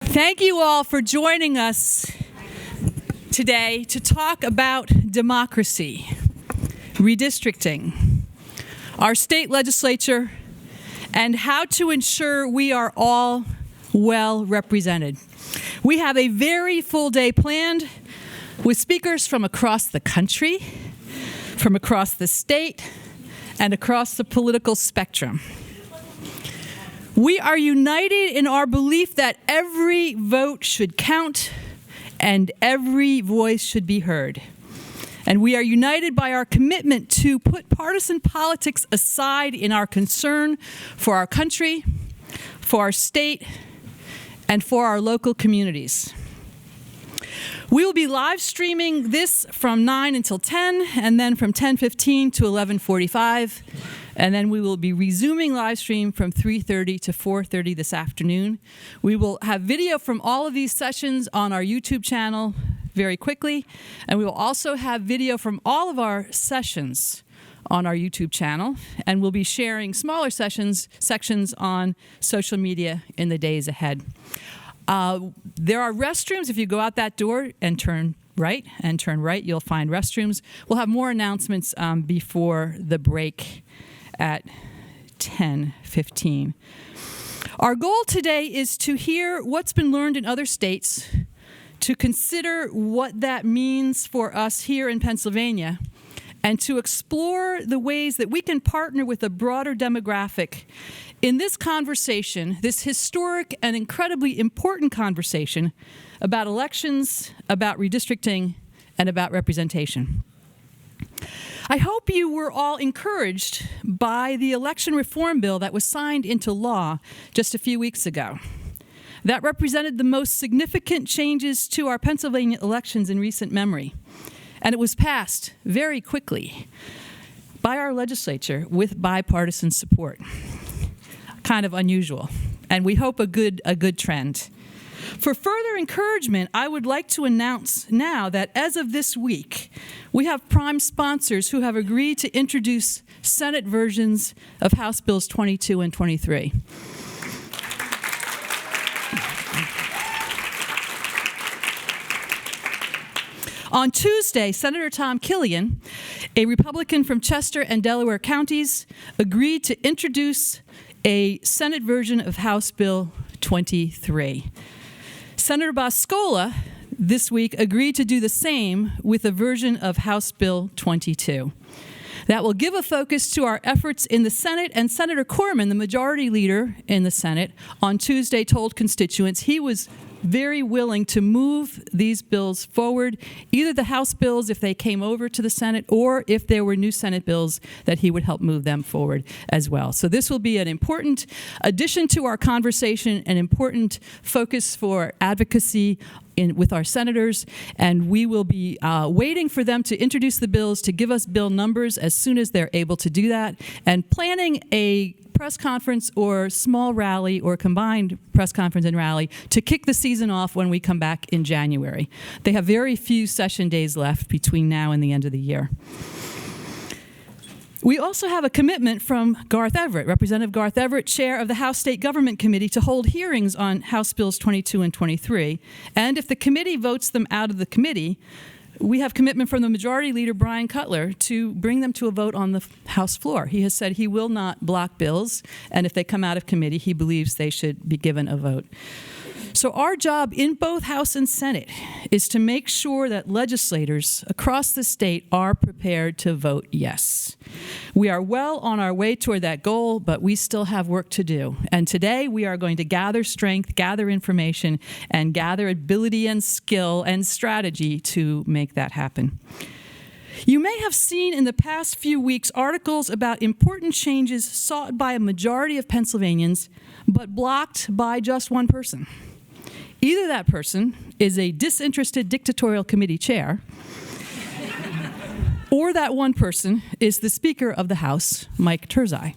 Thank you all for joining us today to talk about democracy, redistricting, our state legislature, and how to ensure we are all well represented. We have a very full day planned with speakers from across the country, from across the state, and across the political spectrum. We are united in our belief that every vote should count and every voice should be heard. And we are united by our commitment to put partisan politics aside in our concern for our country, for our state, and for our local communities. We will be live streaming this from 9 until 10, and then from 10:15 to 11:45. And then we will be resuming live stream from 3:30 to 4:30 this afternoon. We will have video from all of these sessions on our YouTube channel very quickly. And we will also have video from all of our sessions on our YouTube channel. And we'll be sharing smaller sections on social media in the days ahead. There are restrooms. If you go out that door and turn right, you'll find restrooms. We'll have more announcements before the break at 10:15. Our goal today is to hear what's been learned in other states, to consider what that means for us here in Pennsylvania, and to explore the ways that we can partner with a broader demographic in this conversation, this historic and incredibly important conversation about elections, about redistricting, and about representation. I hope you were all encouraged by the election reform bill that was signed into law just a few weeks ago. That represented the most significant changes to our Pennsylvania elections in recent memory. And it was passed very quickly by our legislature with bipartisan support. Kind of unusual, and we hope a good trend. For further encouragement, I would like to announce now that as of this week, we have prime sponsors who have agreed to introduce Senate versions of House Bills 22 and 23. On Tuesday, Senator Tom Killian, a Republican from Chester and Delaware counties, agreed to introduce a Senate version of House Bill 23. Senator Boscola this week agreed to do the same with a version of House Bill 22. That will give a focus to our efforts in the Senate, and Senator Corman, the majority leader in the Senate, on Tuesday told constituents he was very willing to move these bills forward, either the House bills if they came over to the Senate, or if there were new Senate bills that he would help move them forward as well. So this will be an important addition to our conversation, an important focus for advocacy with our senators, and we will be waiting for them to introduce the bills, to give us bill numbers as soon as they're able to do that, and planning a press conference or small rally or combined press conference and rally to kick the season off when we come back in January. They have very few session days left between now and the end of the year. We also have a commitment from Garth Everett, Representative Garth Everett, chair of the House State Government Committee, to hold hearings on House Bills 22 and 23. And if the committee votes them out of the committee, we have commitment from the Majority Leader, Brian Cutler, to bring them to a vote on the House floor. He has said he will not block bills, and if they come out of committee, he believes they should be given a vote. So our job in both House and Senate is to make sure that legislators across the state are prepared to vote yes. We are well on our way toward that goal, but we still have work to do. And today we are going to gather strength, gather information, and gather ability and skill and strategy to make that happen. You may have seen in the past few weeks articles about important changes sought by a majority of Pennsylvanians, but blocked by just one person. Either that person is a disinterested dictatorial committee chair, or that one person is the Speaker of the House, Mike Turzai.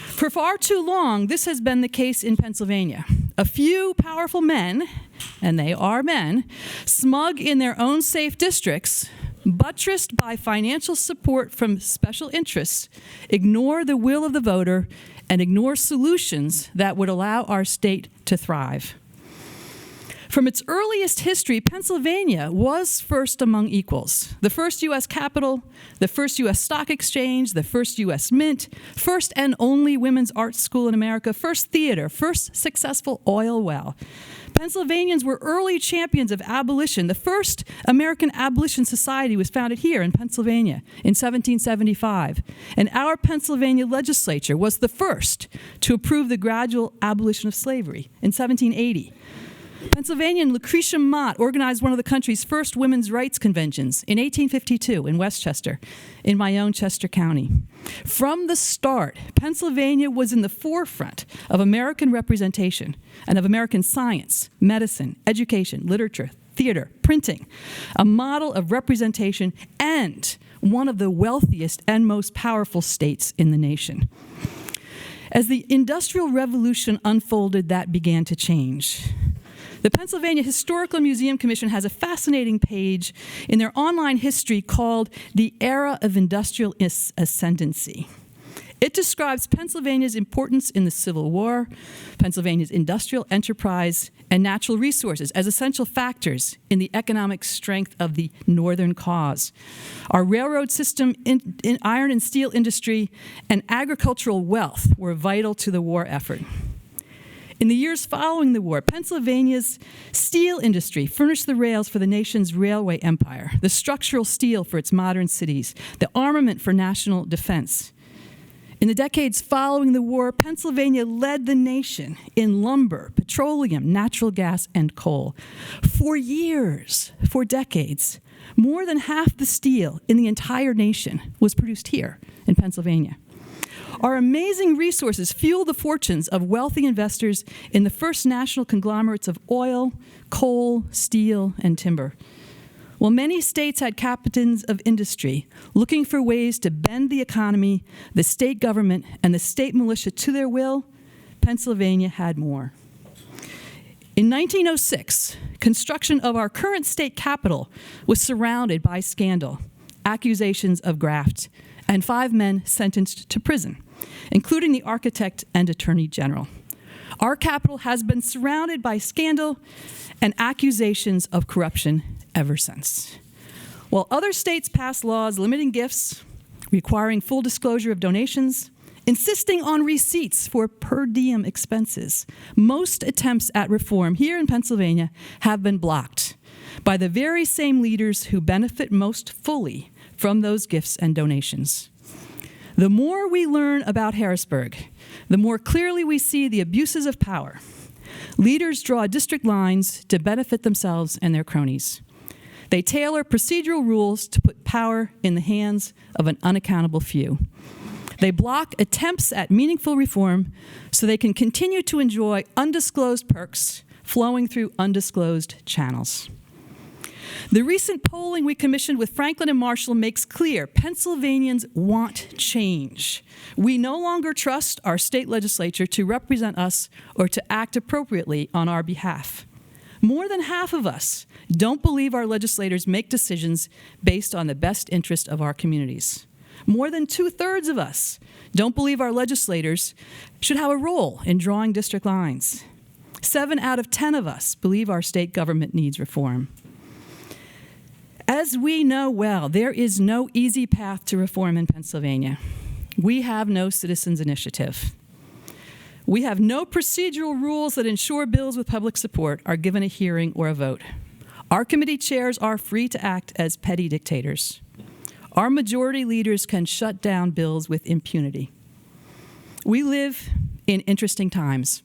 For far too long, this has been the case in Pennsylvania. A few powerful men, and they are men, smug in their own safe districts, buttressed by financial support from special interests, ignore the will of the voter and ignore solutions that would allow our state to thrive. From its earliest history, Pennsylvania was first among equals. The first U.S. Capitol, the first U.S. Stock Exchange, the first U.S. Mint, first and only women's art school in America, first theater, first successful oil well. Pennsylvanians were early champions of abolition. The first American Abolition Society was founded here in Pennsylvania in 1775. And our Pennsylvania legislature was the first to approve the gradual abolition of slavery in 1780. Pennsylvanian Lucretia Mott organized one of the country's first women's rights conventions in 1852 in Westchester, in my own Chester County. From the start, Pennsylvania was in the forefront of American representation and of American science, medicine, education, literature, theater, printing, a model of representation, and one of the wealthiest and most powerful states in the nation. As the Industrial Revolution unfolded, that began to change. The Pennsylvania Historical Museum Commission has a fascinating page in their online history called The Era of Industrial Ascendancy. It describes Pennsylvania's importance in the Civil War, Pennsylvania's industrial enterprise, and natural resources as essential factors in the economic strength of the Northern cause. Our railroad system, in iron and steel industry, and agricultural wealth were vital to the war effort. In the years following the war, Pennsylvania's steel industry furnished the rails for the nation's railway empire, the structural steel for its modern cities, the armament for national defense. In the decades following the war, Pennsylvania led the nation in lumber, petroleum, natural gas, and coal. For years, for decades, more than half the steel in the entire nation was produced here in Pennsylvania. Our amazing resources fuel the fortunes of wealthy investors in the first national conglomerates of oil, coal, steel, and timber. While many states had captains of industry looking for ways to bend the economy, the state government, and the state militia to their will, Pennsylvania had more. In 1906, construction of our current state capitol was surrounded by scandal, accusations of graft, and 5 men sentenced to prison, including the architect and attorney general. Our capital has been surrounded by scandal and accusations of corruption ever since. While other states passed laws limiting gifts, requiring full disclosure of donations, insisting on receipts for per diem expenses, most attempts at reform here in Pennsylvania have been blocked by the very same leaders who benefit most fully from those gifts and donations. The more we learn about Harrisburg, the more clearly we see the abuses of power. Leaders draw district lines to benefit themselves and their cronies. They tailor procedural rules to put power in the hands of an unaccountable few. They block attempts at meaningful reform so they can continue to enjoy undisclosed perks flowing through undisclosed channels. The recent polling we commissioned with Franklin and Marshall makes clear Pennsylvanians want change. We no longer trust our state legislature to represent us or to act appropriately on our behalf. More than half of us don't believe our legislators make decisions based on the best interest of our communities. More than 2/3 of us don't believe our legislators should have a role in drawing district lines. 7 out of 10 of us believe our state government needs reform. As we know well, there is no easy path to reform in Pennsylvania. We have no citizens' initiative. We have no procedural rules that ensure bills with public support are given a hearing or a vote. Our committee chairs are free to act as petty dictators. Our majority leaders can shut down bills with impunity. We live in interesting times.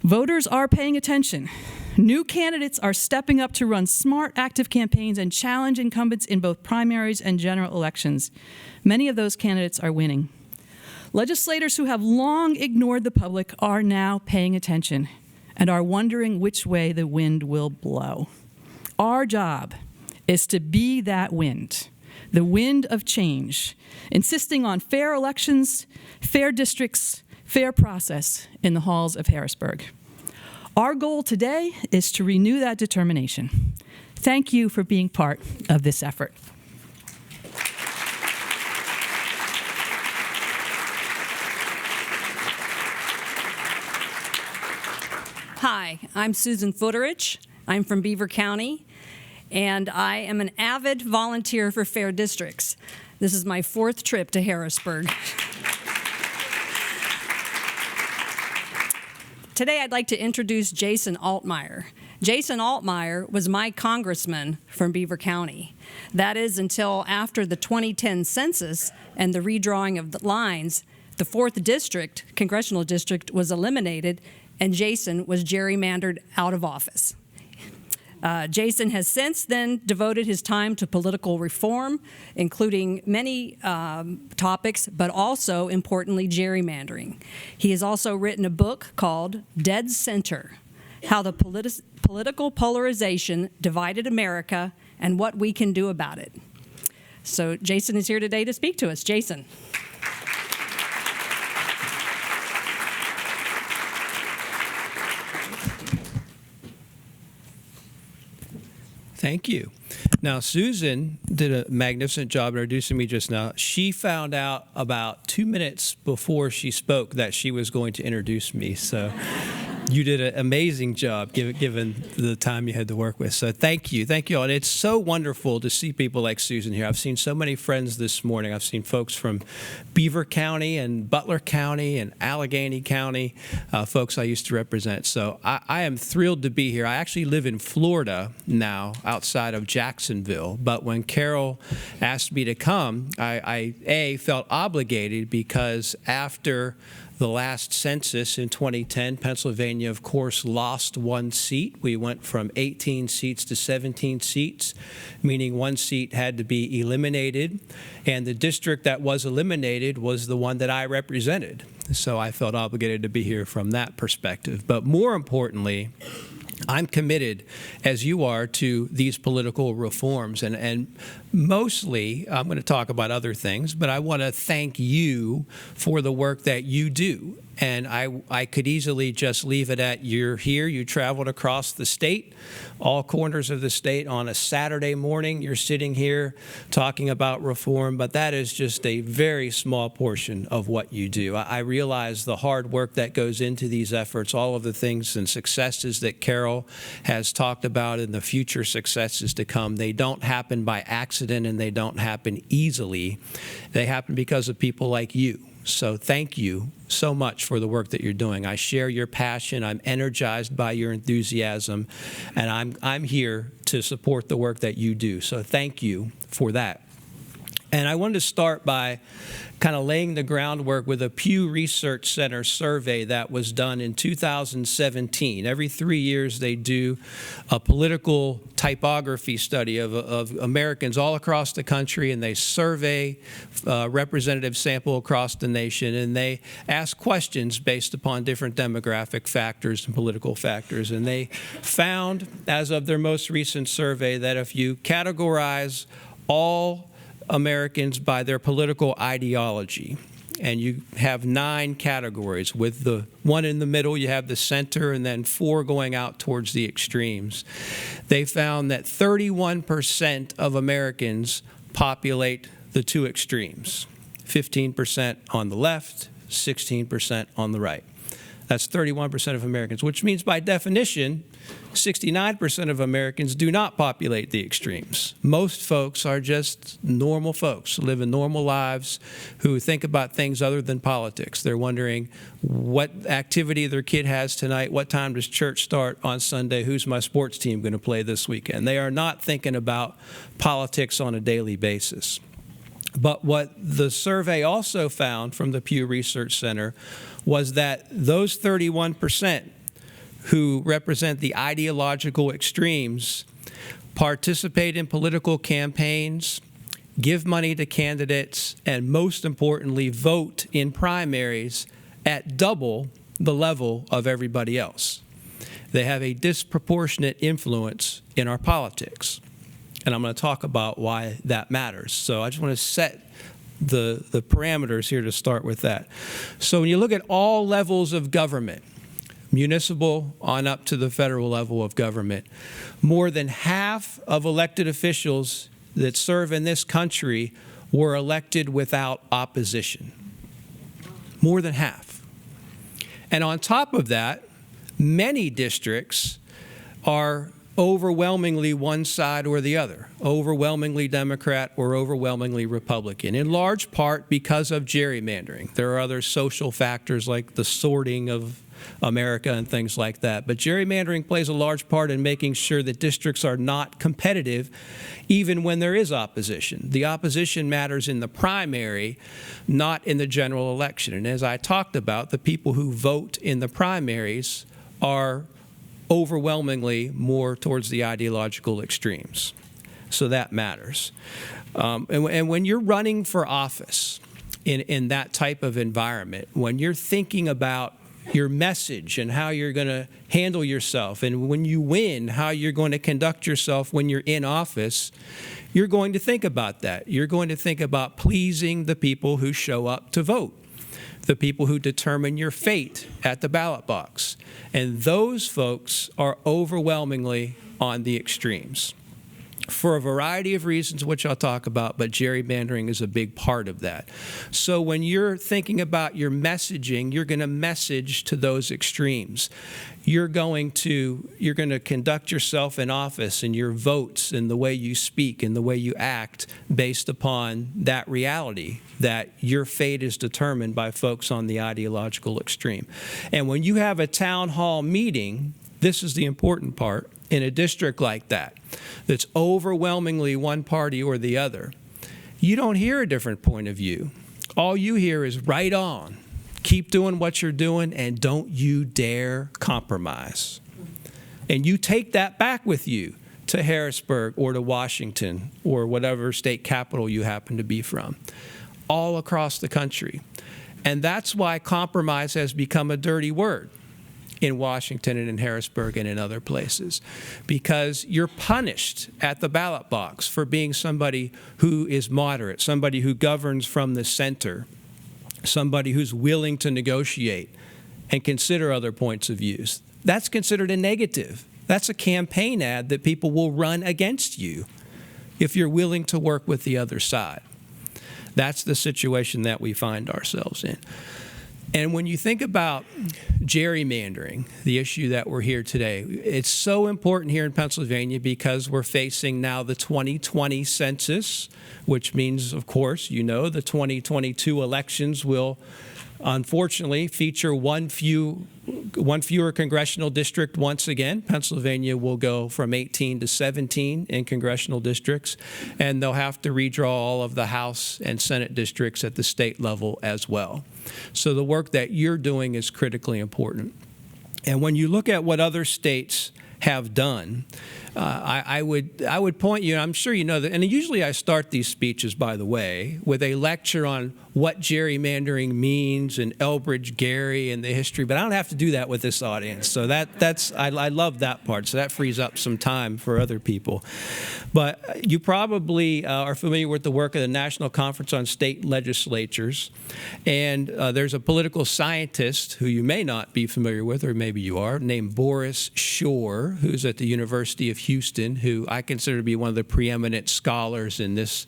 Voters are paying attention. New candidates are stepping up to run smart, active campaigns and challenge incumbents in both primaries and general elections. Many of those candidates are winning. Legislators who have long ignored the public are now paying attention and are wondering which way the wind will blow. Our job is to be that wind, the wind of change, insisting on fair elections, fair districts, fair process in the halls of Harrisburg. Our goal today is to renew that determination. Thank you for being part of this effort. Hi, I'm Susan Footerich. I'm from Beaver County, and I am an avid volunteer for Fair Districts. This is my 4th trip to Harrisburg. Today, I'd like to introduce Jason Altmire. Jason Altmire was my congressman from Beaver County. That is until after the 2010 census and the redrawing of the lines, the 4th district, congressional district, was eliminated, and Jason was gerrymandered out of office. Jason has since then devoted his time to political reform, including many topics, but also, importantly, gerrymandering. He has also written a book called Dead Center: How the Political Polarization Divided America and What We Can Do About It. So Jason is here today to speak to us. Jason. Thank you. Now, Susan did a magnificent job introducing me just now. She found out about 2 minutes before she spoke that she was going to introduce me. So you did an amazing job given the time you had to work with. So thank you. Thank you all. And it's so wonderful to see people like Susan here. I've seen so many friends this morning. I've seen folks from Beaver County and Butler County and Allegheny County, folks I used to represent. So I am thrilled to be here. I actually live in Florida now, outside of Jacksonville. But when Carol asked me to come, I felt obligated because after the last census in 2010, Pennsylvania, of course, lost 1 seat. We went from 18 seats to 17 seats, meaning 1 seat had to be eliminated. And the district that was eliminated was the one that I represented. So I felt obligated to be here from that perspective. But more importantly, I'm committed, as you are, to these political reforms. And mostly, I'm going to talk about other things, but I want to thank you for the work that you do. And I could easily just leave it at you're here, you traveled across the state, all corners of the state on a Saturday morning. You're sitting here talking about reform, but that is just a very small portion of what you do. I realize the hard work that goes into these efforts, all of the things and successes that Carol has talked about and the future successes to come. They don't happen by accident and they don't happen easily. They happen because of people like you. So thank you so much for the work that you're doing. I share your passion. I'm energized by your enthusiasm, and I'm here to support the work that you do. So thank you for that. And I wanted to start by kind of laying the groundwork with a Pew Research Center survey that was done in 2017. Every 3 years they do a political typography study of Americans all across the country, and they survey a representative sample across the nation, and they ask questions based upon different demographic factors and political factors. And they found, as of their most recent survey, that if you categorize all Americans by their political ideology, and you have 9 categories. With the one in the middle, you have the center, and then 4 going out towards the extremes. They found that 31% of Americans populate the 2 extremes, 15% on the left, 16% on the right. That's 31% of Americans, which means by definition, 69% of Americans do not populate the extremes. Most folks are just normal folks, living normal lives, who think about things other than politics. They're wondering what activity their kid has tonight, what time does church start on Sunday, who's my sports team going to play this weekend. They are not thinking about politics on a daily basis. But what the survey also found from the Pew Research Center was that those 31% who represent the ideological extremes participate in political campaigns, give money to candidates, and most importantly, vote in primaries at double the level of everybody else. They have a disproportionate influence in our politics. And I'm going to talk about why that matters. So I just want to set the parameters here to start with that. So when you look at all levels of government, municipal on up to the federal level of government, more than half of elected officials that serve in this country were elected without opposition. More than half. And on top of that, many districts are overwhelmingly one side or the other, overwhelmingly Democrat or overwhelmingly Republican, in large part because of gerrymandering. There are other social factors like the sorting of America and things like that. But gerrymandering plays a large part in making sure that districts are not competitive even when there is opposition. The opposition matters in the primary, not in the general election. And as I talked about, the people who vote in the primaries are overwhelmingly more towards the ideological extremes. So that matters. And when you're running for office in that type of environment, when you're thinking about your message and how you're going to handle yourself, and when you win, how you're going to conduct yourself when you're in office, you're going to think about that. You're going to think about pleasing the people who show up to vote, the people who determine your fate at the ballot box. And those folks are overwhelmingly on the extremes for a variety of reasons, which I'll talk about, but gerrymandering is a big part of that. So when you're thinking about your messaging, you're going to message to those extremes. You're going to conduct yourself in office and your votes and the way you speak and the way you act based upon that reality that your fate is determined by folks on the ideological extreme. And when you have a town hall meeting, this is the important part, in a district like that, that's overwhelmingly one party or the other, you don't hear a different point of view. All you hear is right on. Keep doing what you're doing and don't you dare compromise. And you take that back with you to Harrisburg or to Washington or whatever state capital you happen to be from, all across the country. And that's why compromise has become a dirty word in Washington and in Harrisburg and in other places, because you're punished at the ballot box for being somebody who is moderate, somebody who governs from the center, somebody who's willing to negotiate and consider other points of views. That's considered a negative. That's a campaign ad that people will run against you if you're willing to work with the other side. That's the situation that we find ourselves in. And when you think about gerrymandering, the issue that we're here today, it's so important here in Pennsylvania because we're facing now the 2020 census, which means, of course, the 2022 elections will unfortunately feature one fewer congressional district once again. Pennsylvania will go from 18 to 17 in congressional districts, and they'll have to redraw all of the House and Senate districts at the state level as well. So the work that you're doing is critically important. And when you look at what other states have done, I would point you, and I'm sure you know that, and usually I start these speeches, by the way, with a lecture on what gerrymandering means and Elbridge Gerry and the history, but I don't have to do that with this audience. So I love that part, so that frees up some time for other people. But you probably are familiar with the work of the National Conference on State Legislatures, and there's a political scientist who you may not be familiar with, or maybe you are, named Boris Shore, who's at the University of Houston, who I consider to be one of the preeminent scholars in this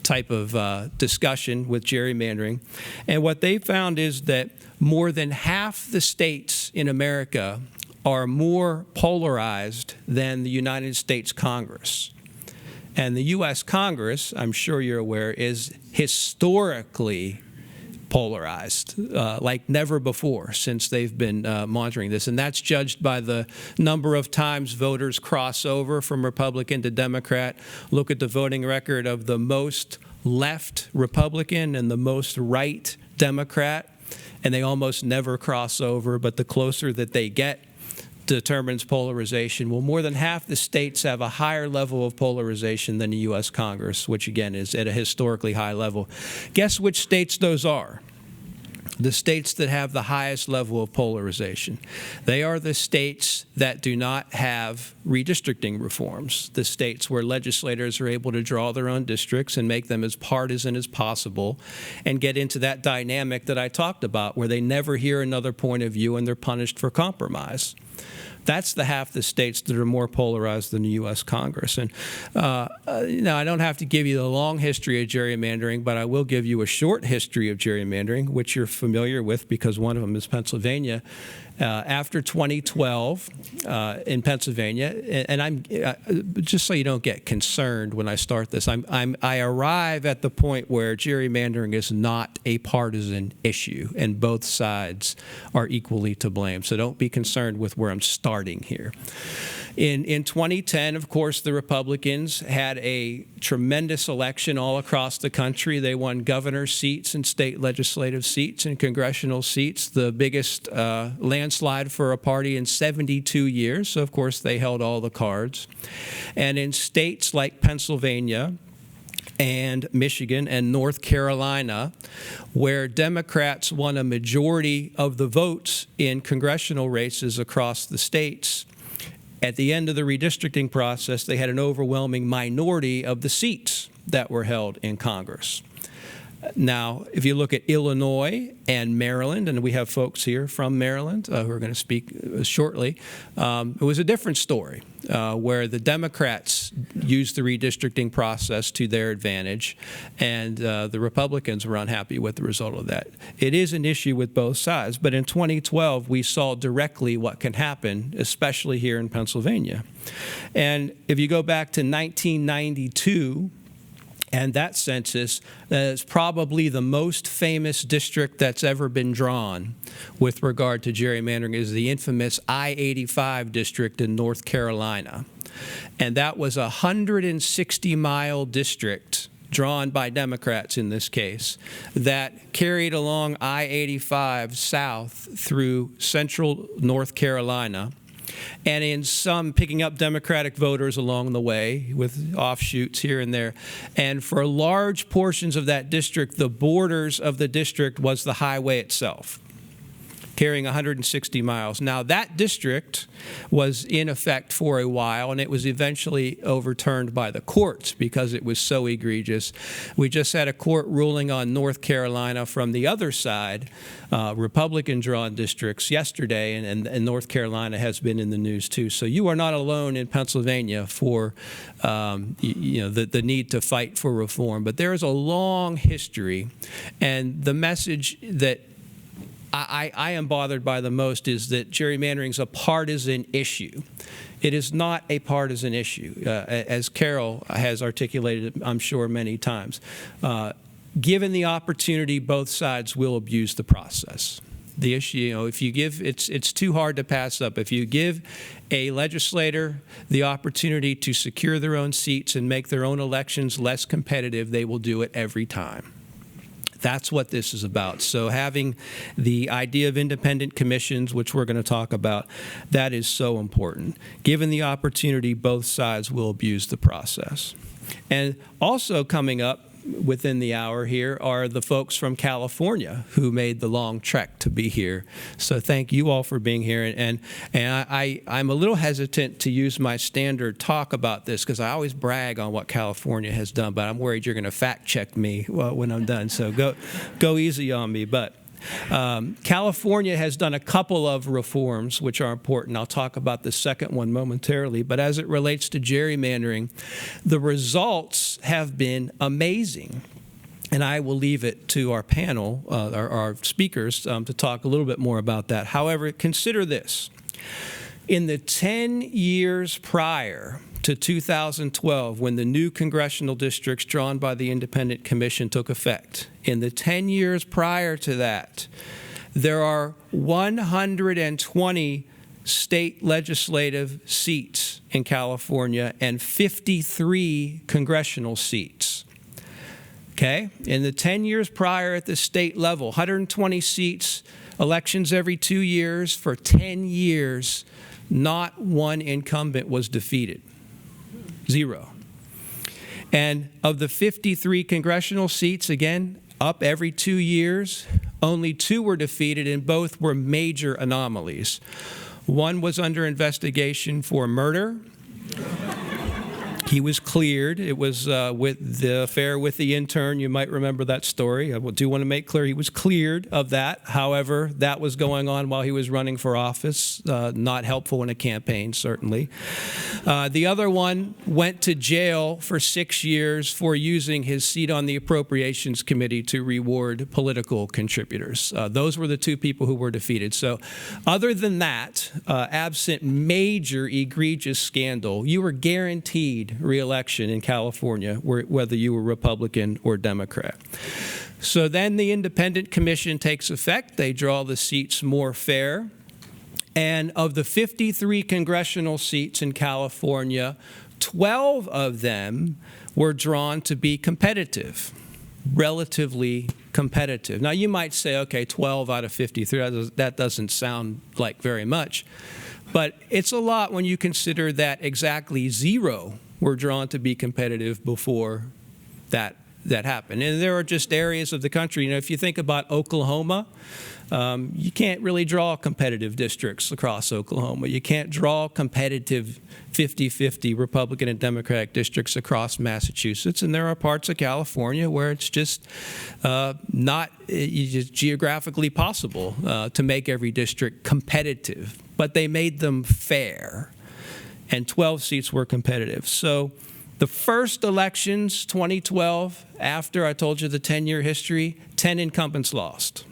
type of discussion with gerrymandering. And what they found is that more than half the states in America are more polarized than the United States Congress. And the U.S. Congress, I'm sure you're aware, is historically polarized, like never before since they've been monitoring this. And that's judged by the number of times voters cross over from Republican to Democrat. Look at the voting record of the most left Republican and the most right Democrat, and they almost never cross over, but the closer that they get determines polarization. Well, more than half the states have a higher level of polarization than the U.S. Congress, which again is at a historically high level. Guess which states those are? The states that have the highest level of polarization. They are the states that do not have redistricting reforms, the states where legislators are able to draw their own districts and make them as partisan as possible and get into that dynamic that I talked about where they never hear another point of view and they're punished for compromise. That's the half the states that are more polarized than the U.S. Congress. And I don't have to give you the long history of gerrymandering, but I will give you a short history of gerrymandering, which you're familiar with because one of them is Pennsylvania. after 2012 in Pennsylvania, and I'm just so you don't get concerned when I start this, I arrive at the point where gerrymandering is not a partisan issue, and both sides are equally to blame. So don't be concerned with where I'm starting here. In 2010, of course, the Republicans had a tremendous election all across the country. They won governor seats and state legislative seats and congressional seats, the biggest landslide for a party in 72 years. So, of course, they held all the cards. And in states like Pennsylvania and Michigan and North Carolina, where Democrats won a majority of the votes in congressional races across the states, at the end of the redistricting process, they had an overwhelming minority of the seats that were held in Congress. Now, if you look at Illinois and Maryland, and we have folks here from Maryland who are going to speak shortly, it was a different story where the Democrats used the redistricting process to their advantage, and the Republicans were unhappy with the result of that. It is an issue with both sides, but in 2012, we saw directly what can happen, especially here in Pennsylvania. And if you go back to 1992, and that census is probably the most famous district that's ever been drawn with regard to gerrymandering, is the infamous I-85 district in North Carolina. And that was a 160-mile district drawn by Democrats in this case that carried along I-85 south through central North Carolina, and in some picking up Democratic voters along the way with offshoots here and there. And for large portions of that district, the borders of the district was the highway itself, carrying 160 miles. Now, that district was in effect for a while, and it was eventually overturned by the courts because it was so egregious. We just had a court ruling on North Carolina from the other side, Republican-drawn districts yesterday, and North Carolina has been in the news too. So you are not alone in Pennsylvania for the need to fight for reform. But there is a long history, and the message that I am bothered by the most is that gerrymandering is a partisan issue. It is not a partisan issue, as Carol has articulated, I'm sure, many times. Given the opportunity, both sides will abuse the process. The issue, if you give, it's too hard to pass up. If you give a legislator the opportunity to secure their own seats and make their own elections less competitive, they will do it every time. That's what this is about. So having the idea of independent commissions, which we're going to talk about, that is so important. Given the opportunity, both sides will abuse the process. And also coming up within the hour here are the folks from California who made the long trek to be here. So thank you all for being here. And I'm a little hesitant to use my standard talk about this because I always brag on what California has done, but I'm worried you're going to fact check me when I'm done. So go easy on me. But California has done a couple of reforms which are important. I'll talk about the second one momentarily. But as it relates to gerrymandering, the results have been amazing. And I will leave it to our panel, our speakers, to talk a little bit more about that. However, consider this. In the 10 years prior to 2012, when the new congressional districts drawn by the Independent Commission took effect, in the 10 years prior to that, there are 120 state legislative seats in California and 53 congressional seats. Okay? In the 10 years prior at the state level, 120 seats, elections every 2 years. For 10 years, not one incumbent was defeated. 0. And of the 53 congressional seats, again, up every 2 years, only 2 were defeated, and both were major anomalies. One was under investigation for murder. He was cleared. It was with the affair with the intern. You might remember that story. I do want to make clear he was cleared of that. However, that was going on while he was running for office. Not helpful in a campaign, certainly. The other one went to jail for 6 years for using his seat on the Appropriations Committee to reward political contributors. Those were the two people who were defeated. So other than that, absent major egregious scandal, you were guaranteed re-election in California, whether you were Republican or Democrat. So then the independent commission takes effect. They draw the seats more fair. And of the 53 congressional seats in California, 12 of them were drawn to be competitive, relatively competitive. Now, you might say, okay, 12 out of 53, that doesn't sound like very much. But it's a lot when you consider that exactly 0 were drawn to be competitive before that happened. And there are just areas of the country, if you think about Oklahoma, you can't really draw competitive districts across Oklahoma. You can't draw competitive 50-50 Republican and Democratic districts across Massachusetts. And there are parts of California where it's just not geographically possible to make every district competitive. But they made them fair. And 12 seats were competitive. So the first elections, 2012, after I told you the 10-year history, 10 incumbents lost.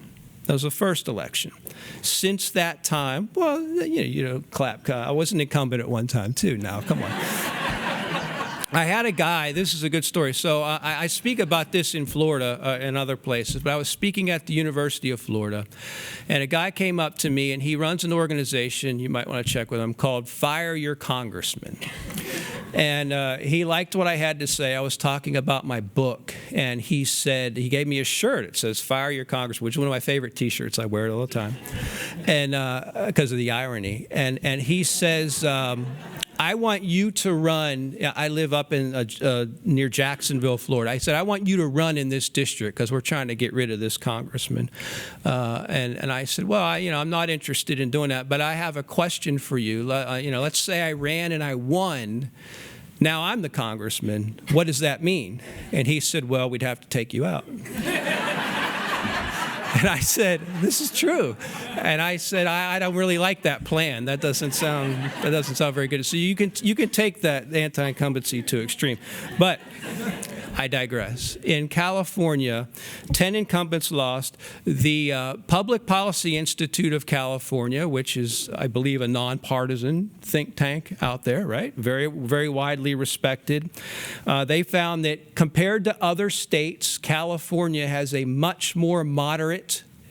That was the first election. Since that time, well, clap. I was an incumbent at one time, too. Now, come on. I had a guy, this is a good story. So I speak about this in Florida and other places, but I was speaking at the University of Florida, and a guy came up to me, and he runs an organization, you might want to check with him, called Fire Your Congressman. And he liked what I had to say. I was talking about my book, and he said, he gave me a shirt. It says, Fire Your Congressman, which is one of my favorite T-shirts. I wear it all the time, and because of the irony. And he says, I want you to run. I live up in near Jacksonville, Florida. I said, I want you to run in this district because we're trying to get rid of this congressman. And I said, well, I'm not interested in doing that, but I have a question for you. Let's say I ran and I won. Now I'm the congressman. What does that mean? And he said, well, we'd have to take you out. And I said, this is true. And I said, I don't really like that plan. That doesn't sound very good. So you can take that anti-incumbency to extreme. But I digress. In California, 10 incumbents lost. The Public Policy Institute of California, which is, I believe, a nonpartisan think tank out there, right? Very, very widely respected. They found that compared to other states, California has a much more moderate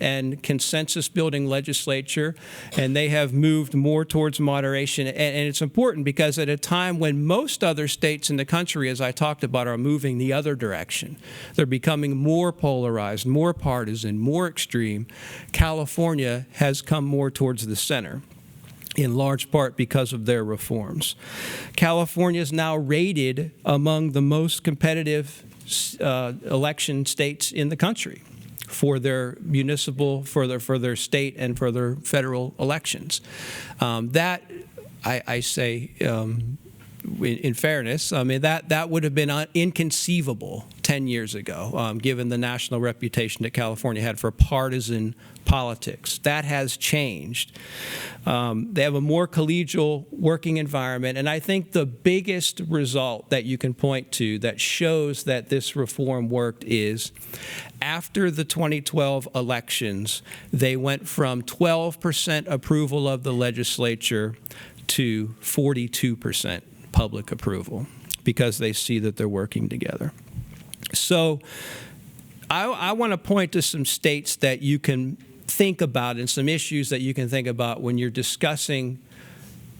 and consensus-building legislature, and they have moved more towards moderation. And it's important because at a time when most other states in the country, as I talked about, are moving the other direction, they're becoming more polarized, more partisan, more extreme, California has come more towards the center, in large part because of their reforms. California is now rated among the most competitive election states in the country for their municipal, for their state, and for their federal elections. That, I say, in fairness, I mean, that would have been inconceivable 10 years ago, given the national reputation that California had for partisan politics. That has changed. They have a more collegial working environment, and I think the biggest result that you can point to that shows that this reform worked is after the 2012 elections, they went from 12% approval of the legislature to 42% public approval because they see that they're working together. So I want to point to some states that you can think about and some issues that you can think about when you're discussing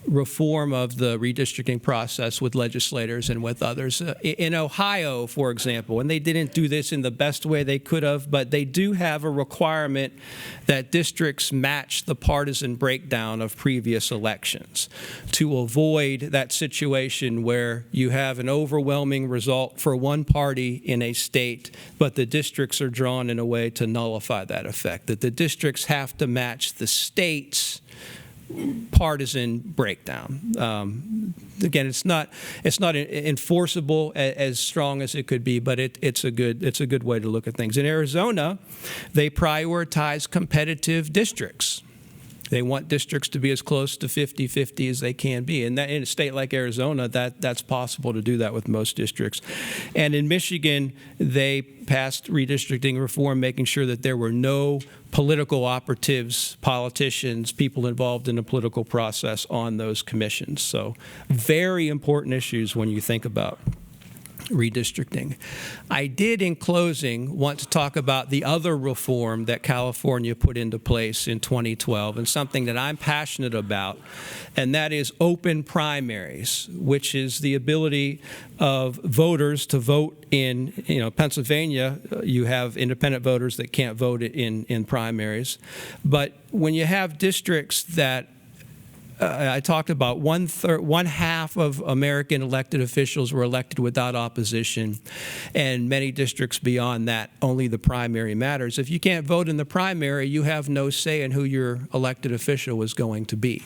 reform of the redistricting process with legislators and with others. In Ohio, for example, and they didn't do this in the best way they could have, but they do have a requirement that districts match the partisan breakdown of previous elections to avoid that situation where you have an overwhelming result for one party in a state, but the districts are drawn in a way to nullify that effect, that the districts have to match the state's partisan breakdown. Again, it's not enforceable as strong as it could be, but it's a good way to look at things. In Arizona, they prioritize competitive districts. They want districts to be as close to 50-50 as they can be. And in a state like Arizona, that's possible to do that with most districts. And in Michigan, they passed redistricting reform, making sure that there were no political operatives, politicians, people involved in the political process on those commissions. So very important issues when you think about redistricting. I did, in closing, want to talk about the other reform that California put into place in 2012, and something that I'm passionate about, and that is open primaries, which is the ability of voters to vote in, Pennsylvania, you have independent voters that can't vote in primaries. But when you have districts that I talked about one half of American elected officials were elected without opposition, and many districts beyond that, only the primary matters. If you can't vote in the primary, you have no say in who your elected official is going to be.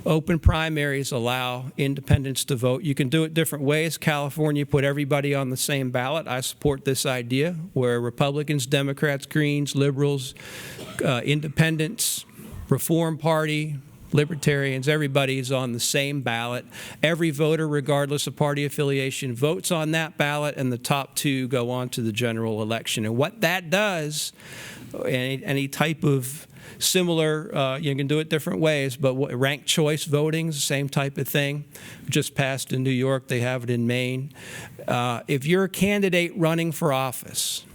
Open primaries allow independents to vote. You can do it different ways. California put everybody on the same ballot. I support this idea where Republicans, Democrats, Greens, liberals, independents, Reform Party, Libertarians, everybody's on the same ballot. Every voter, regardless of party affiliation, votes on that ballot, and the top two go on to the general election. And what that does, any type of similar, you can do it different ways, but ranked choice voting is the same type of thing. Just passed in New York, they have it in Maine. If you're a candidate running for office,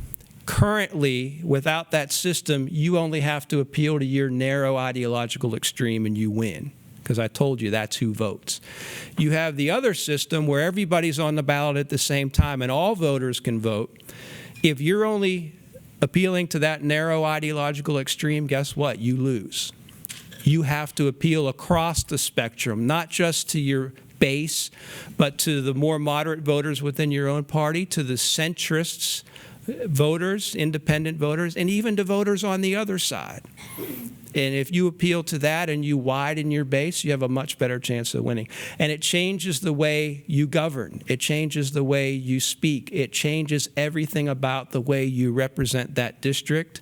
currently, without that system, you only have to appeal to your narrow ideological extreme and you win, because I told you that's who votes. You have the other system where everybody's on the ballot at the same time and all voters can vote. If you're only appealing to that narrow ideological extreme, guess what? You lose. You have to appeal across the spectrum, not just to your base, but to the more moderate voters within your own party, to the centrists, voters, independent voters, and even to voters on the other side. And if you appeal to that and you widen your base, you have a much better chance of winning. And it changes the way you govern. It changes the way you speak. It changes everything about the way you represent that district.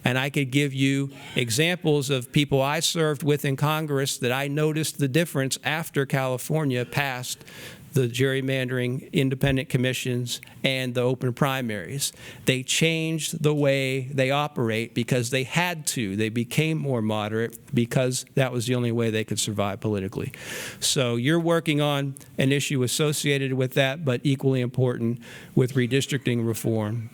And I could give you examples of people I served with in Congress that I noticed the difference after California passed the gerrymandering independent commissions and the open primaries. They changed the way they operate because they had to. They became more moderate because that was the only way they could survive politically. So you're working on an issue associated with that, but equally important with redistricting reform.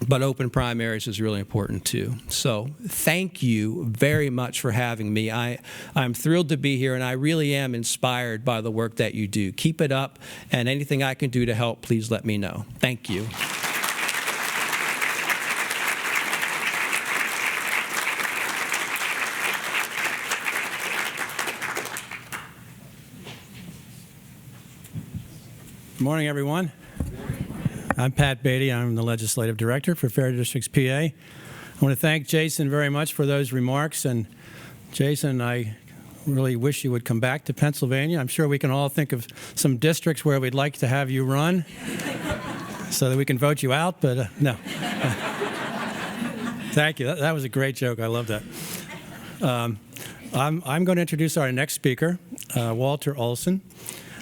But open primaries is really important too. So thank you very much for having me. I'm thrilled to be here, and I really am inspired by the work that you do. Keep it up, and anything I can do to help, please let me know. Thank you. Good morning, everyone. I'm Pat Beatty. I'm the Legislative Director for Fair Districts, PA. I want to thank Jason very much for those remarks. And Jason, I really wish you would come back to Pennsylvania. I'm sure we can all think of some districts where we'd like to have you run so that we can vote you out, but no. Thank you. That was a great joke. I love that. I'm going to introduce our next speaker, Walter Olson,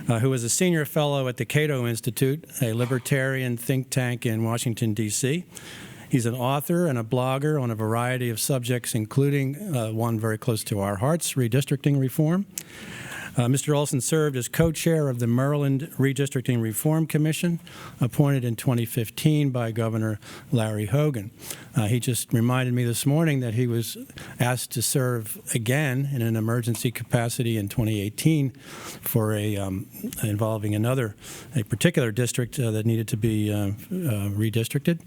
who is a senior fellow at the Cato Institute, a libertarian think tank in Washington, D.C. He's an author and a blogger on a variety of subjects, including one very close to our hearts, redistricting reform. Mr. Olson served as co-chair of the Maryland Redistricting Reform Commission, appointed in 2015 by Governor Larry Hogan. He just reminded me this morning that he was asked to serve again in an emergency capacity in 2018 for involving a particular district that needed to be redistricted.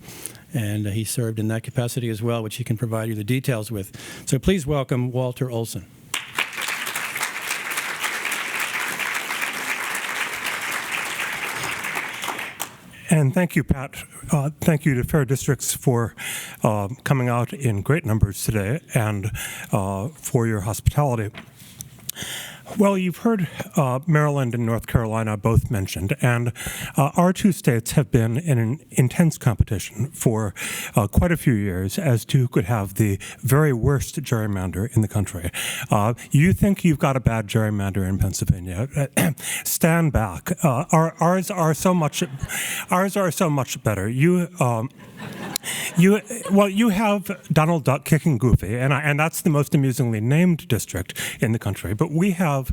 And he served in that capacity as well, which he can provide you the details with. So please welcome Walter Olson. And thank you, Pat. Thank you to Fair Districts for coming out in great numbers today and for your hospitality. Well, you've heard Maryland and North Carolina both mentioned, and our two states have been in an intense competition for quite a few years as to who could have the very worst gerrymander in the country. You think you've got a bad gerrymander in Pennsylvania? Stand back. Ours are so much better. You have Donald Duck kicking Goofy, and that's the most amusingly named district in the country. But we have,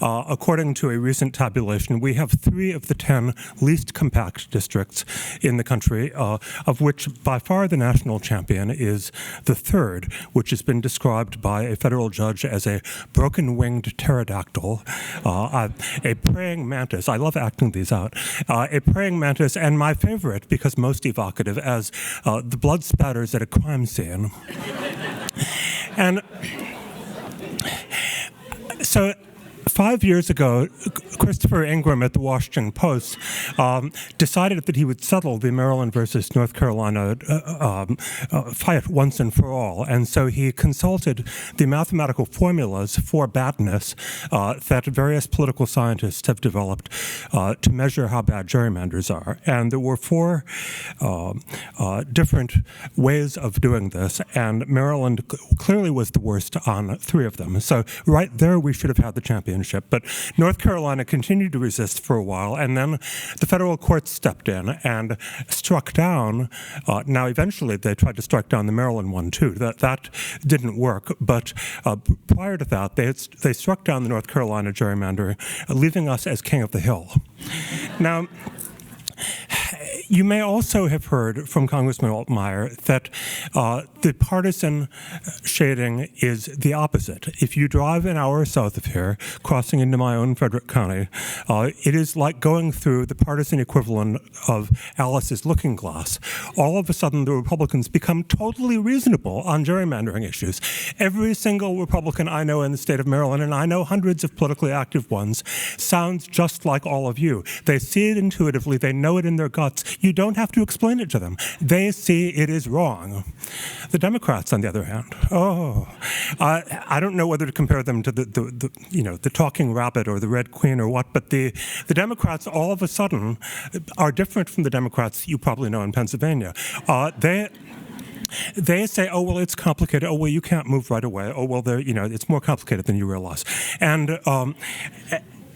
according to a recent tabulation, we have 3 of the 10 least compact districts in the country, of which by far the national champion is the 3rd, which has been described by a federal judge as a broken-winged pterodactyl, a praying mantis. I love acting these out. A praying mantis, and my favorite, because most evocative, as the blood spatters at a crime scene. And so 5 years ago, Christopher Ingram at the Washington Post decided that he would settle the Maryland versus North Carolina fight once and for all. And so he consulted the mathematical formulas for badness that various political scientists have developed to measure how bad gerrymanders are. And there were 4 different ways of doing this, and Maryland clearly was the worst on 3 of them. So right there, we should have had the championship. But North Carolina continued to resist for a while, and then the federal courts stepped in and struck down. Now, eventually, they tried to strike down the Maryland one, too. That didn't work. But prior to that, they struck down the North Carolina gerrymandering, leaving us as king of the hill. Now, you may also have heard from Congressman Altmire that the partisan shading is the opposite. If you drive an hour south of here, crossing into my own Frederick County, it is like going through the partisan equivalent of Alice's Looking Glass. All of a sudden, the Republicans become totally reasonable on gerrymandering issues. Every single Republican I know in the state of Maryland, and I know hundreds of politically active ones, sounds just like all of you. They see it intuitively. They know it in their guts. You don't have to explain it to them. They see it is wrong. The Democrats, on the other hand, I don't know whether to compare them to the talking rabbit or the Red Queen or what, but the Democrats all of a sudden are different from the Democrats you probably know in Pennsylvania. They say, oh, well, it's complicated. Oh, well, you can't move right away. Oh, well, it's more complicated than you realize.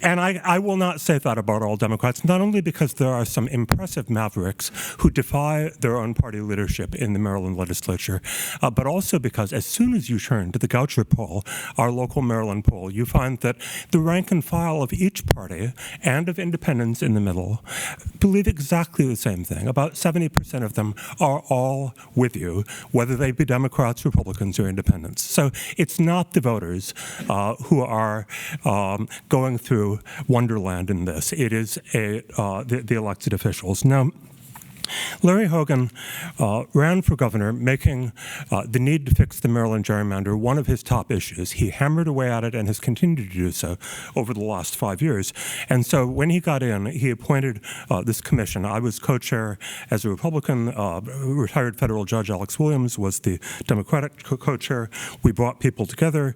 And I will not say that about all Democrats, not only because there are some impressive mavericks who defy their own party leadership in the Maryland legislature, but also because as soon as you turn to the Goucher poll, our local Maryland poll, you find that the rank and file of each party and of independents in the middle believe exactly the same thing. About 70% of them are all with you, whether they be Democrats, Republicans, or independents. So it's not the voters who are going through wonderland in this. It is the elected officials. Now, Larry Hogan ran for governor, making the need to fix the Maryland gerrymander one of his top issues. He hammered away at it and has continued to do so over the last 5 years. And so when he got in, he appointed this commission. I was co-chair as a Republican. Retired federal judge Alex Williams was the Democratic co-chair. We brought people together.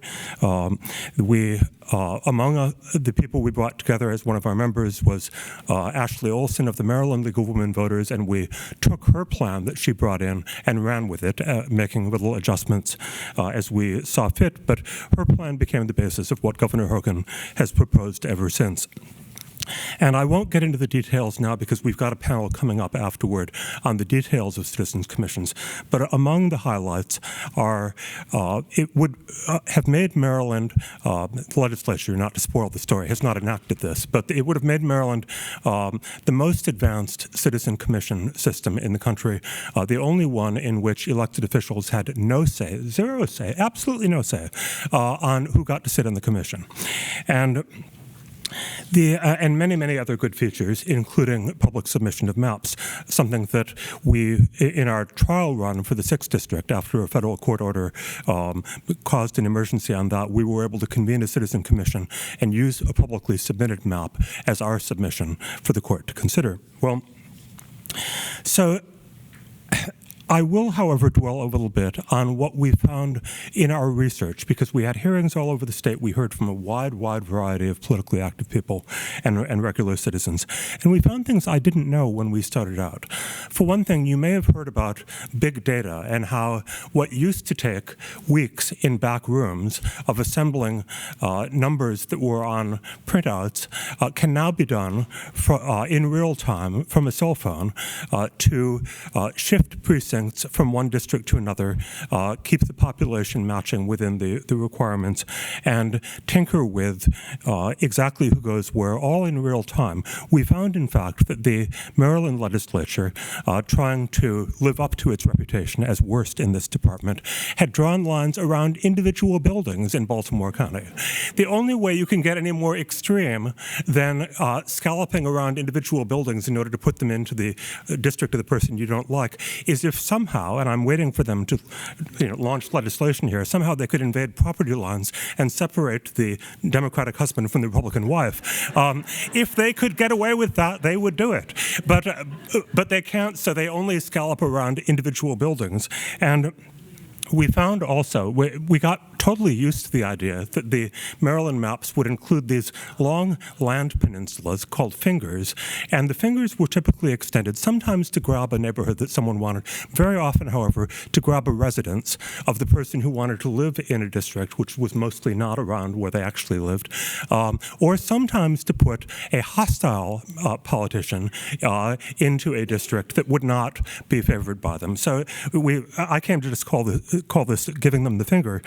Among the people we brought together as one of our members was Ashley Olson of the Maryland League of Women Voters, and we took her plan that she brought in and ran with it, making little adjustments as we saw fit. But her plan became the basis of what Governor Hogan has proposed ever since. And I won't get into the details now because we've got a panel coming up afterward on the details of citizens' commissions. But among the highlights are it would have made Maryland, the legislature, not to spoil the story, has not enacted this, but it would have made Maryland the most advanced citizen commission system in the country, the only one in which elected officials had no say, zero say, absolutely no say on who got to sit on the commission. And many, many other good features, including public submission of maps, something that we, in our trial run for the 6th District, after a federal court order caused an emergency on that, we were able to convene a citizen commission and use a publicly submitted map as our submission for the court to consider. Well, so I will, however, dwell a little bit on what we found in our research, because we had hearings all over the state. We heard from a wide variety of politically active people and regular citizens. And we found things I didn't know when we started out. For one thing, you may have heard about big data and how what used to take weeks in back rooms of assembling numbers that were on printouts can now be done in real time from a cell phone to shift precincts from one district to another, keep the population matching within the requirements, and tinker with exactly who goes where, all in real time. We found, in fact, that the Maryland legislature, trying to live up to its reputation as worst in this department, had drawn lines around individual buildings in Baltimore County. The only way you can get any more extreme than scalloping around individual buildings in order to put them into the district of the person you don't like is if somehow, and I'm waiting for them to launch legislation here, somehow they could invade property lines and separate the Democratic husband from the Republican wife. If they could get away with that, they would do it. But they can't, so they only scallop around individual buildings. And we found also, we got totally used to the idea that the Maryland maps would include these long land peninsulas called fingers, and the fingers were typically extended sometimes to grab a neighborhood that someone wanted, very often, however, to grab a residence of the person who wanted to live in a district, which was mostly not around where they actually lived, or sometimes to put a hostile politician into a district that would not be favored by them. So I came to just call this giving them the finger.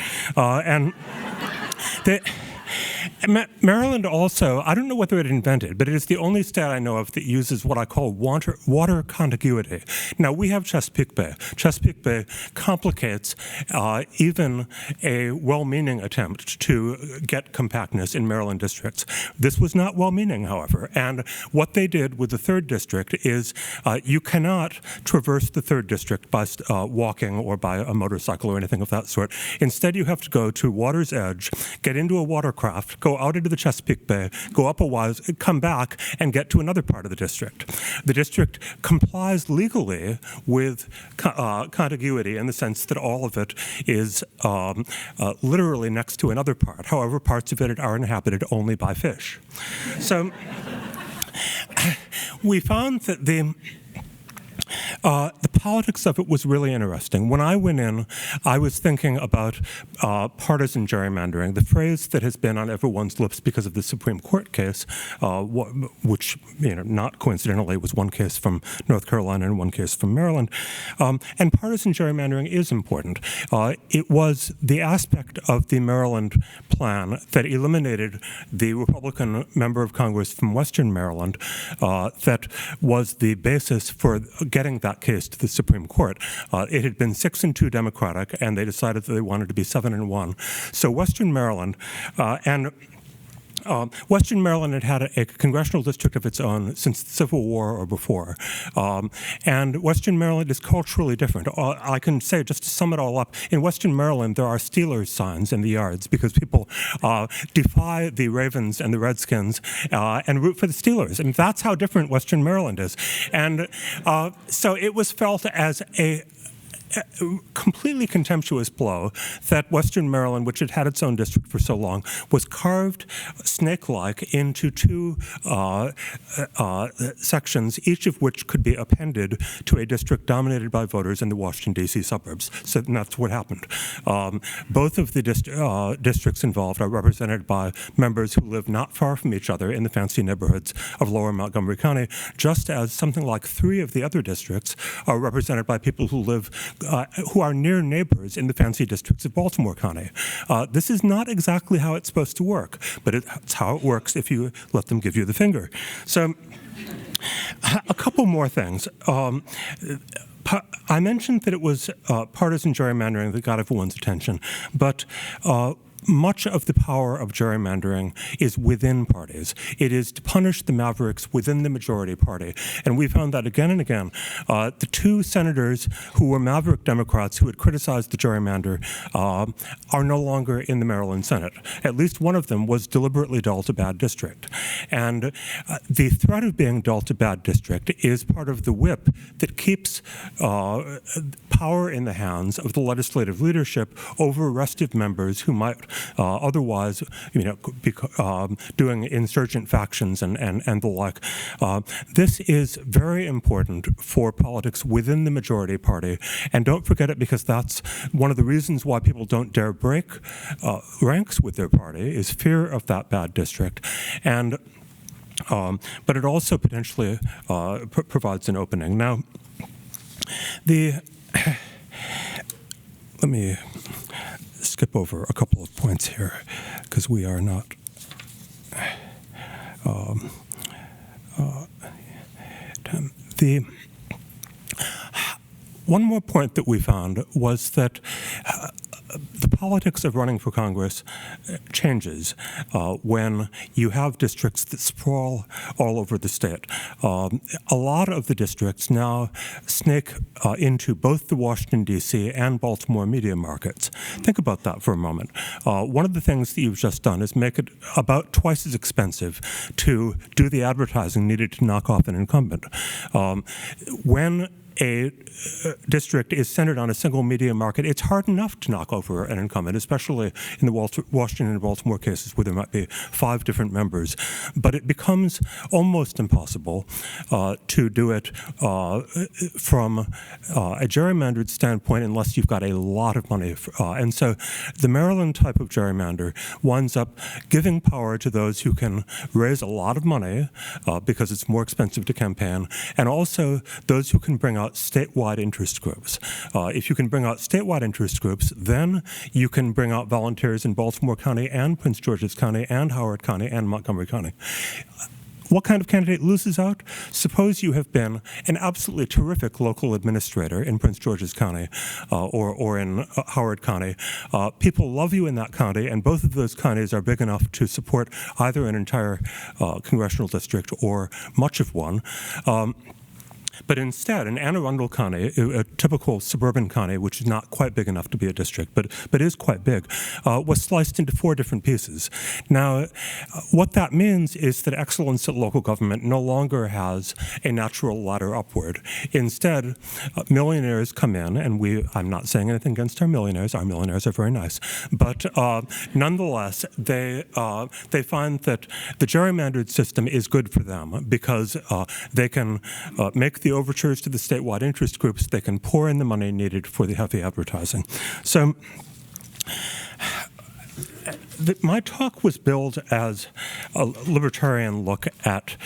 Maryland also, I don't know whether it invented, but it is the only state I know of that uses what I call water contiguity. Now, we have Chesapeake Bay. Chesapeake Bay complicates even a well-meaning attempt to get compactness in Maryland districts. This was not well-meaning, however, and what they did with the 3rd District is you cannot traverse the 3rd District by walking or by a motorcycle or anything of that sort. Instead, you have to go to water's edge, get into a watercraft, go out into the Chesapeake Bay, go up a while, come back, and get to another part of the district. The district complies legally with contiguity in the sense that all of it is literally next to another part. However, parts of it are inhabited only by fish. So we found that the politics of it was really interesting. When I went in, I was thinking about partisan gerrymandering, the phrase that has been on everyone's lips because of the Supreme Court case, which, not coincidentally, was one case from North Carolina and one case from Maryland. And partisan gerrymandering is important. It was the aspect of the Maryland plan that eliminated the Republican member of Congress from Western Maryland that was the basis for getting that case to the Supreme Court. It had been 6-2 Democratic, and they decided that they wanted to be 7-1. So Western Maryland Western Maryland had had a congressional district of its own since the Civil War or before. And Western Maryland is culturally different. I can say, just to sum it all up, in Western Maryland there are Steelers signs in the yards because people defy the Ravens and the Redskins and root for the Steelers. And that's how different Western Maryland is. And so it was felt as a completely contemptuous blow that Western Maryland, which had had its own district for so long, was carved snake-like into two sections, each of which could be appended to a district dominated by voters in the Washington, D.C. suburbs. So that's what happened. Both of the districts involved are represented by members who live not far from each other in the fancy neighborhoods of lower Montgomery County, just as something like 3 of the other districts are represented by people who live who are near neighbors in the fancy districts of Baltimore County. This is not exactly how it's supposed to work, but it's how it works if you let them give you the finger. So a couple more things. I mentioned that it was partisan gerrymandering that got everyone's attention, but much of the power of gerrymandering is within parties. It is to punish the mavericks within the majority party. And we found that again and again. The 2 senators who were maverick Democrats who had criticized the gerrymander are no longer in the Maryland Senate. At least one of them was deliberately dealt a bad district. And the threat of being dealt a bad district is part of the whip that keeps power in the hands of the legislative leadership over restive members who might otherwise, be doing insurgent factions and the like. This is very important for politics within the majority party, and don't forget it, because that's one of the reasons why people don't dare break ranks with their party, is fear of that bad district. And but it also potentially provides an opening. Now, let me skip over a couple of points here, because we are not one more point that we found was that the politics of running for Congress changes when you have districts that sprawl all over the state. A lot of the districts now snake into both the Washington, D.C. and Baltimore media markets. Think about that for a moment. One of the things that you've just done is make it about twice as expensive to do the advertising needed to knock off an incumbent. When a district is centered on a single media market, it's hard enough to knock over an incumbent, especially in the Washington and Baltimore cases where there might be 5 different members. But it becomes almost impossible to do it from a gerrymandered standpoint unless you've got a lot of money. And so the Maryland type of gerrymander winds up giving power to those who can raise a lot of money because it's more expensive to campaign, and also those who can bring out statewide interest groups. If you can bring out statewide interest groups, then you can bring out volunteers in Baltimore County and Prince George's County and Howard County and Montgomery County. What kind of candidate loses out? Suppose you have been an absolutely terrific local administrator in Prince George's County or in Howard County. People love you in that county, and both of those counties are big enough to support either an entire congressional district or much of one. But instead, in Anne Arundel County, a typical suburban county, which is not quite big enough to be a district, but is quite big, was sliced into 4 different pieces. Now, what that means is that excellence at local government no longer has a natural ladder upward. Instead, millionaires come in, and I'm not saying anything against our millionaires. Our millionaires are very nice. But nonetheless, they find that the gerrymandered system is good for them because they can make the overtures to the statewide interest groups, they can pour in the money needed for the heavy advertising. So my talk was billed as a libertarian look at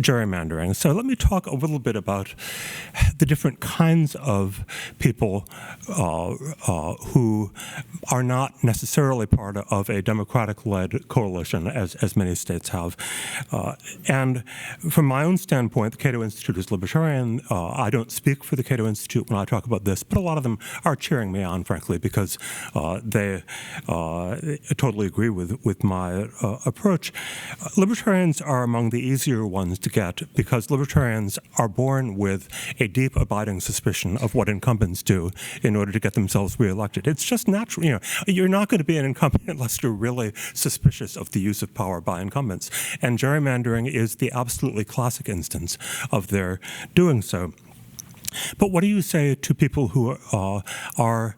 gerrymandering. So let me talk a little bit about the different kinds of people who are not necessarily part of a Democratic-led coalition, as many states have. And from my own standpoint, the Cato Institute is libertarian. I don't speak for the Cato Institute when I talk about this, but a lot of them are cheering me on, frankly, because they totally agree with my approach. Libertarians are among the easier ones to get because libertarians are born with a deep, abiding suspicion of what incumbents do in order to get themselves reelected. It's just natural. You're not going to be an incumbent unless you're really suspicious of the use of power by incumbents. And gerrymandering is the absolutely classic instance of their doing so. But what do you say to people who are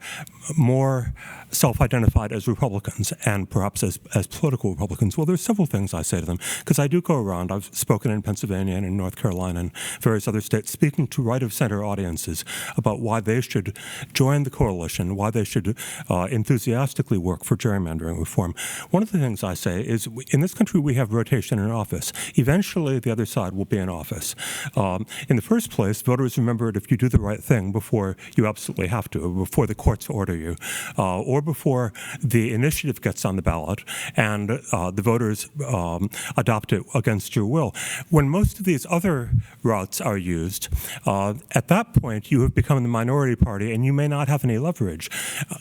more self-identified as Republicans and perhaps as political Republicans? Well, there's several things I say to them, because I do go around. I've spoken in Pennsylvania and in North Carolina and various other states, speaking to right-of-center audiences about why they should join the coalition, why they should enthusiastically work for gerrymandering reform. One of the things I say is, in this country, we have rotation in office. Eventually, the other side will be in office. In the first place, voters remember it if you do the right thing before you absolutely have to, before the courts order you, or before the initiative gets on the ballot and the voters adopt it against your will. When most of these other routes are used, at that point you have become the minority party and you may not have any leverage.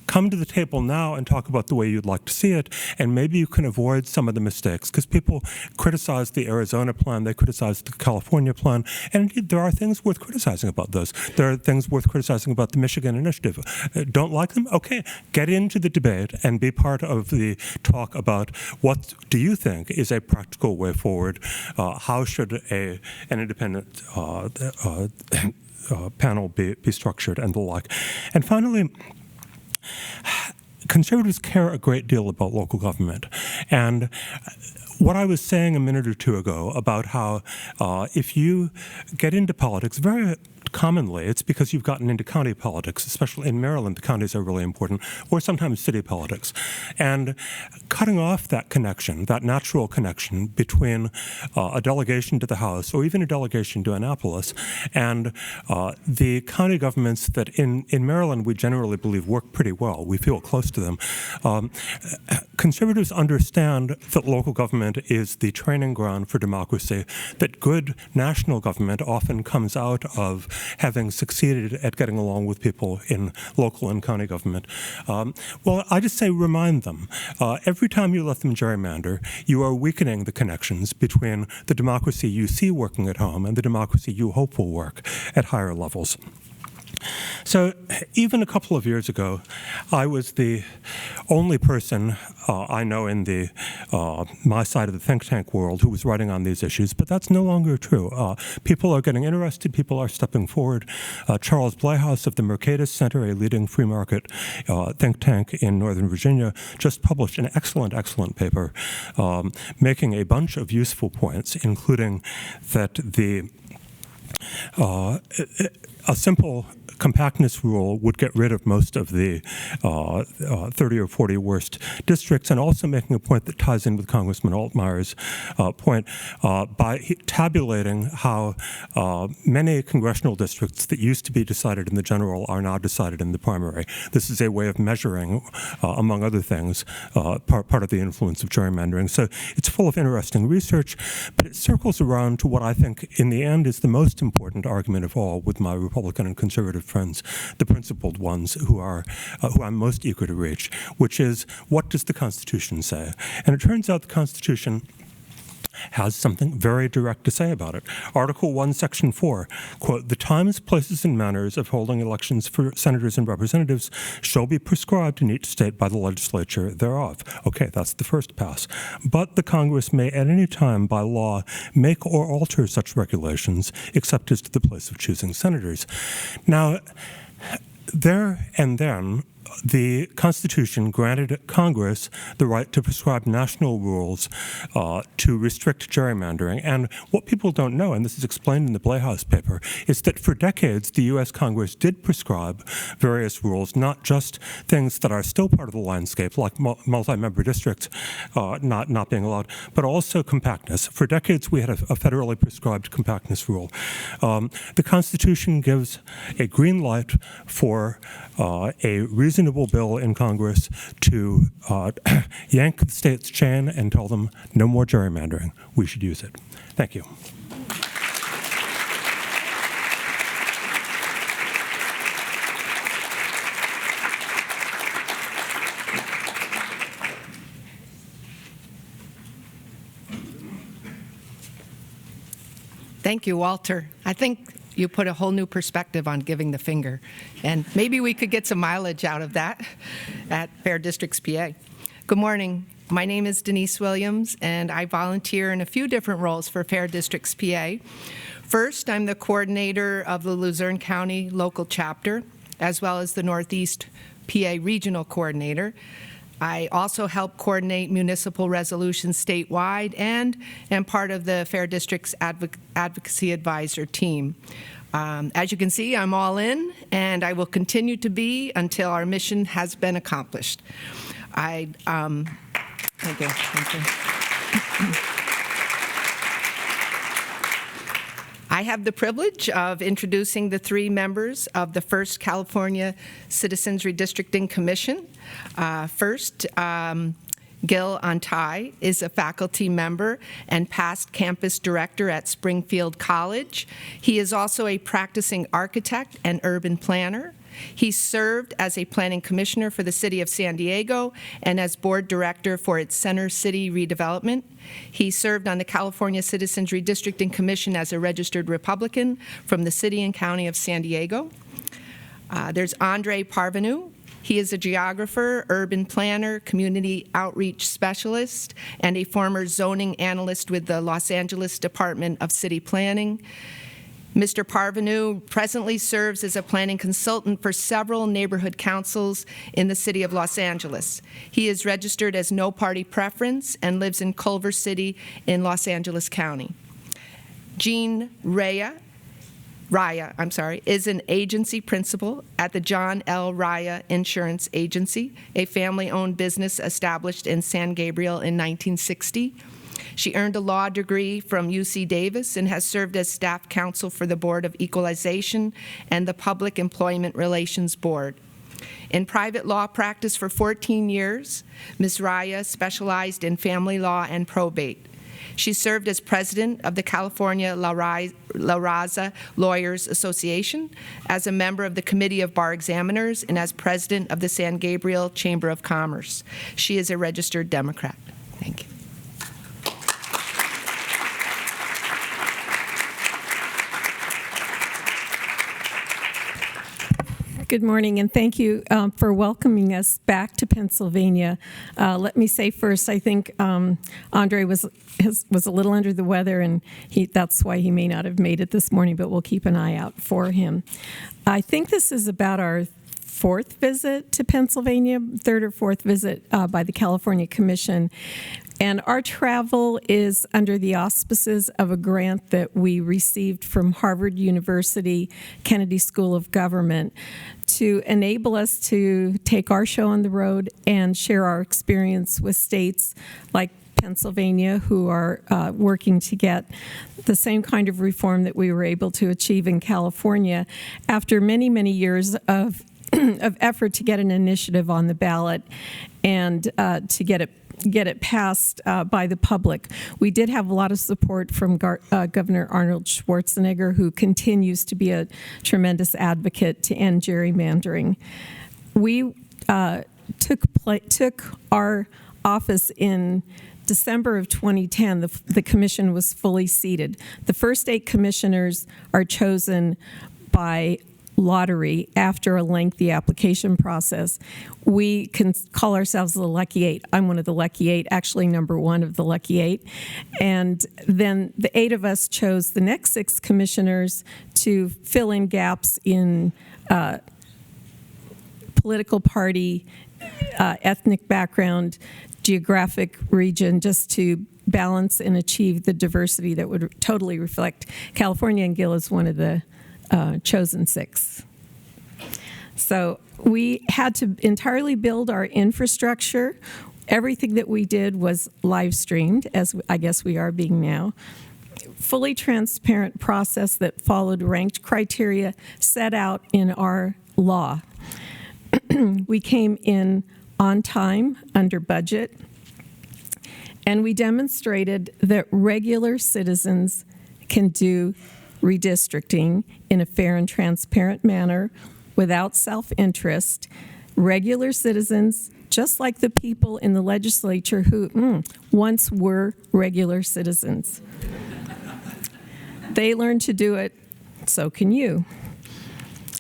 Come to the table now and talk about the way you'd like to see it, and maybe you can avoid some of the mistakes, because people criticize the Arizona plan, they criticize the California plan, and indeed there are things worth criticizing about those. There are things worth criticizing about the Michigan initiative. Don't like them? Okay, get into the debate and be part of the talk about what do you think is a practical way forward. How should an independent panel be structured and the like. And finally, conservatives care a great deal about local government. And what I was saying a minute or two ago about how if you get into politics, very commonly it's because you've gotten into county politics, especially in Maryland, the counties are really important, or sometimes city politics. And cutting off that connection, that natural connection between a delegation to the House or even a delegation to Annapolis and the county governments that in Maryland we generally believe work pretty well. We feel close to them. Conservatives understand that local government is the training ground for democracy, that good national government often comes out of having succeeded at getting along with people in local and county government. Well, I just say remind them. Every time you let them gerrymander, you are weakening the connections between the democracy you see working at home and the democracy you hope will work at higher levels. So even a couple of years ago, I was the only person I know in the my side of the think tank world who was writing on these issues, but that's no longer true. People are getting interested. People are stepping forward. Charles Blehaus of the Mercatus Center, a leading free market think tank in Northern Virginia, just published an excellent paper making a bunch of useful points, including that a simple compactness rule would get rid of most of the 30 or 40 worst districts, and also making a point that ties in with Congressman Altmire's point by tabulating how many congressional districts that used to be decided in the general are now decided in the primary. This is a way of measuring, among other things, part of the influence of gerrymandering. So it's full of interesting research, but it circles around to what I think in the end is the most important argument of all with my Republican and conservative friends, the principled ones who I'm most eager to reach, which is, what does the Constitution say? And it turns out the Constitution has something very direct to say about it. Article 1, Section 4, quote, "The times, places, and manners of holding elections for senators and representatives shall be prescribed in each state by the legislature thereof." Okay, that's the first pass. "But the Congress may at any time by law make or alter such regulations, except as to the place of choosing senators." Now, there and then, the Constitution granted Congress the right to prescribe national rules to restrict gerrymandering. And what people don't know, and this is explained in the Blehaus paper, is that for decades the U.S. Congress did prescribe various rules, not just things that are still part of the landscape, like multi-member districts not being allowed, but also compactness. For decades we had a federally prescribed compactness rule. The Constitution gives a green light for a reasonable bill in Congress to yank the state's chain and tell them no more gerrymandering. We should use it. Thank you. Thank you, Walter. I think you put a whole new perspective on giving the finger, and maybe we could get some mileage out of that at Fair Districts, PA. Good morning. My name is Denise Williams, and I volunteer in a few different roles for Fair Districts, PA. First, I'm the coordinator of the Luzerne County local chapter, as well as the Northeast PA regional coordinator. I also help coordinate municipal resolutions statewide and am part of the Fair Districts Advocacy Advisor team. As you can see, I'm all in, and I will continue to be until our mission has been accomplished. Thank you. Thank you. I have the privilege of introducing the three members of the first California Citizens Redistricting Commission. First, Gil Ontai is a faculty member and past campus director at Springfield College. He is also a practicing architect and urban planner. He served as a planning commissioner for the city of San Diego and as board director for its Center City redevelopment. He served on the California Citizens Redistricting Commission as a registered Republican from the city and county of San Diego. There's Andre Parvenu. He is a geographer, urban planner, community outreach specialist, and a former zoning analyst with the Los Angeles Department of City Planning. Mr. Parvenu presently serves as a planning consultant for several neighborhood councils in the city of Los Angeles. He is registered as no party preference and lives in Culver City in Los Angeles County. Jeanne Raya, is an agency principal at the John L. Raya Insurance Agency, a family-owned business established in San Gabriel in 1960. She earned a law degree from UC Davis and has served as staff counsel for the Board of Equalization and the Public Employment Relations Board. In private law practice for 14 years, Ms. Raya specialized in family law and probate. She served as president of the California La Raza Lawyers Association, as a member of the Committee of Bar Examiners, and as president of the San Gabriel Chamber of Commerce. She is a registered Democrat. Thank you. Good morning, and thank you for welcoming us back to Pennsylvania. Let me say first, I think Andre was a little under the weather, and that's why he may not have made it this morning, but we'll keep an eye out for him. I think this is about our fourth visit to Pennsylvania, third or fourth visit by the California Commission. And our travel is under the auspices of a grant that we received from Harvard University Kennedy School of Government to enable us to take our show on the road and share our experience with states like Pennsylvania, who are working to get the same kind of reform that we were able to achieve in California after many, many years of effort to get an initiative on the ballot and to get it passed by the public. We did have a lot of support from Governor Arnold Schwarzenegger, who continues to be a tremendous advocate to end gerrymandering. We took our office in December of 2010. The commission was fully seated. The first 8 commissioners are chosen by lottery after a lengthy application process. We can call ourselves the Lucky 8. I'm one of the Lucky 8, actually number 1 of the Lucky 8. And then the 8 of us chose the next 6 commissioners to fill in gaps in political party, ethnic background, geographic region, just to balance and achieve the diversity that would totally reflect California, and Gil is one of the chosen 6. So we had to entirely build our infrastructure. Everything that we did was live streamed, as I guess we are being now. Fully transparent process that followed ranked criteria set out in our law. We came in on time, under budget, and we demonstrated that regular citizens can do redistricting in a fair and transparent manner without self-interest. Regular citizens, just like the people in the legislature who once were regular citizens. They learned to do it, so can you.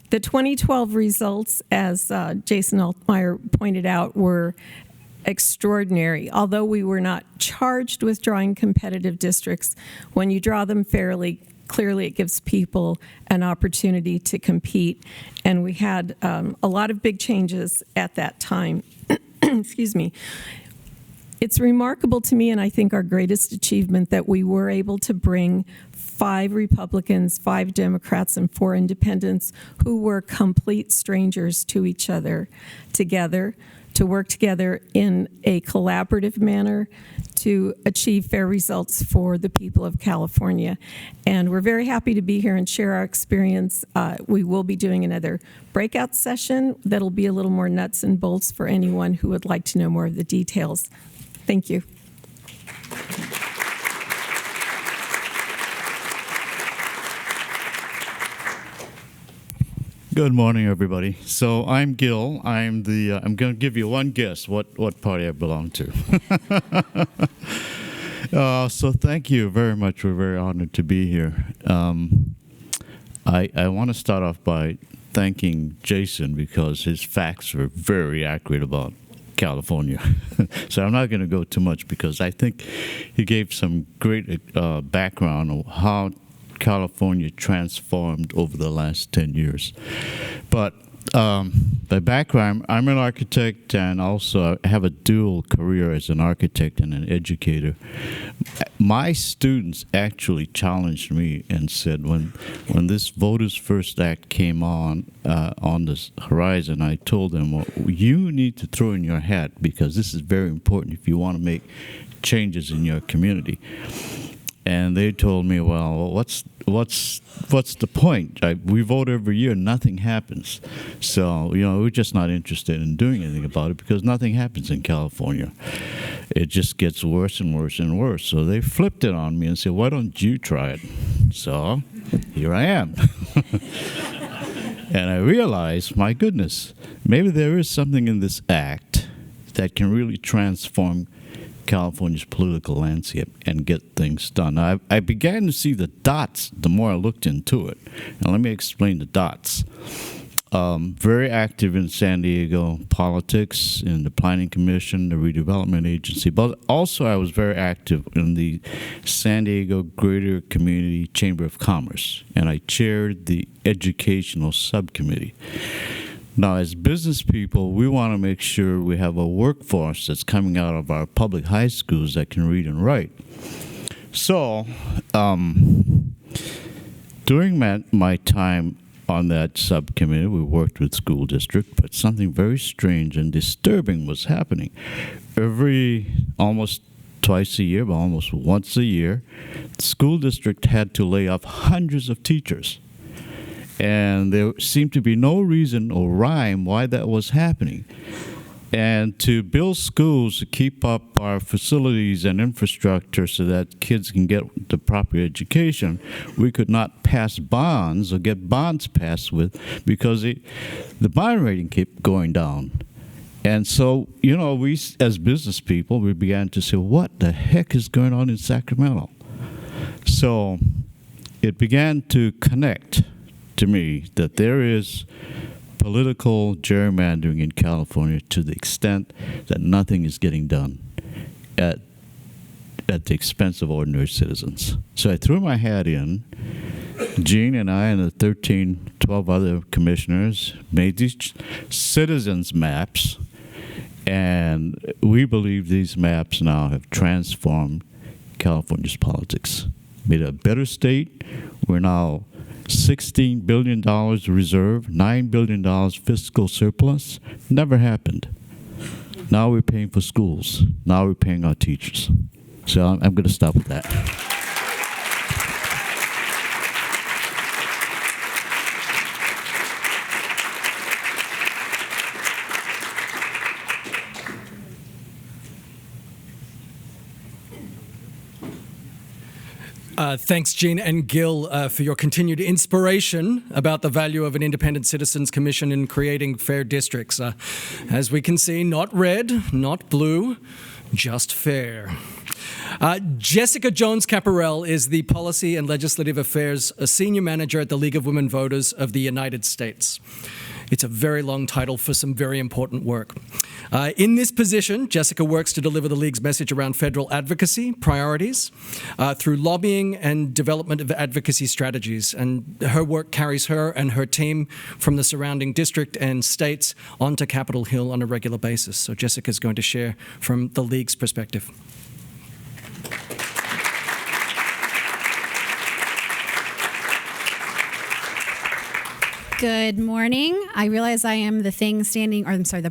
The 2012 results, as Jason Altmire pointed out, were extraordinary. Although we were not charged with drawing competitive districts, when you draw them fairly, clearly it gives people an opportunity to compete. And we had a lot of big changes at that time. Excuse me. It's remarkable to me, and I think our greatest achievement, that we were able to bring 5 Republicans, 5 Democrats, and 4 independents who were complete strangers to each other together to work together in a collaborative manner to achieve fair results for the people of California. And we're very happy to be here and share our experience. We will be doing another breakout session that'll be a little more nuts and bolts for anyone who would like to know more of the details. Thank you. Good morning, everybody. So I'm Gil. I'm going to give you one guess what party I belong to. So thank you very much. We're very honored to be here. I want to start off by thanking Jason because his facts are very accurate about California. So I'm not going to go too much because I think he gave some great background on how California transformed over the last 10 years. But by background, I'm an architect, and also I have a dual career as an architect and an educator. My students actually challenged me and said, when this Voters First Act came on this horizon, I told them, well, you need to throw in your hat, because this is very important if you want to make changes in your community. And they told me, well, what's the point? We vote every year, nothing happens. So, we're just not interested in doing anything about it, because nothing happens in California. It just gets worse and worse and worse. So they flipped it on me and said, why don't you try it? So here I am. And I realized, my goodness, maybe there is something in this act that can really transform California's political landscape and get things done. I began to see the dots the more I looked into it. Now let me explain the dots. Very active in San Diego politics, in the Planning Commission, the Redevelopment Agency, but also I was very active in the San Diego Greater Community Chamber of Commerce, and I chaired the Educational Subcommittee. Now, as business people, we want to make sure we have a workforce that's coming out of our public high schools that can read and write. So, during my time on that subcommittee, we worked with school district, but something very strange and disturbing was happening. Almost twice a year, but almost once a year, the school district had to lay off hundreds of teachers. And there seemed to be no reason or rhyme why that was happening. And to build schools to keep up our facilities and infrastructure so that kids can get the proper education, we could not pass bonds or get bonds passed with, because the bond rating kept going down. And so, we as business people, we began to say, what the heck is going on in Sacramento? So it began to connect to me that there is political gerrymandering in California to the extent that nothing is getting done at the expense of ordinary citizens. So I threw my hat in. Jeanne and I and the 12 other commissioners made these citizens maps, and we believe these maps now have transformed California's politics, made it a better state. We're now $16 billion reserve, $9 billion fiscal surplus. Never happened. Now we're paying for schools. Now we're paying our teachers. So I'm going to stop with that. Thanks, Jeanne and Gil, for your continued inspiration about the value of an independent citizens commission in creating fair districts. As we can see, not red, not blue, just fair. Jessica Jones Capparell is the Policy and Legislative Affairs Senior Manager at the League of Women Voters of the United States. It's a very long title for some very important work. In this position, Jessica works to deliver the League's message around federal advocacy priorities through lobbying and development of advocacy strategies. And her work carries her and her team from the surrounding district and states onto Capitol Hill on a regular basis. So Jessica's going to share from the League's perspective. Good morning. I realize I am the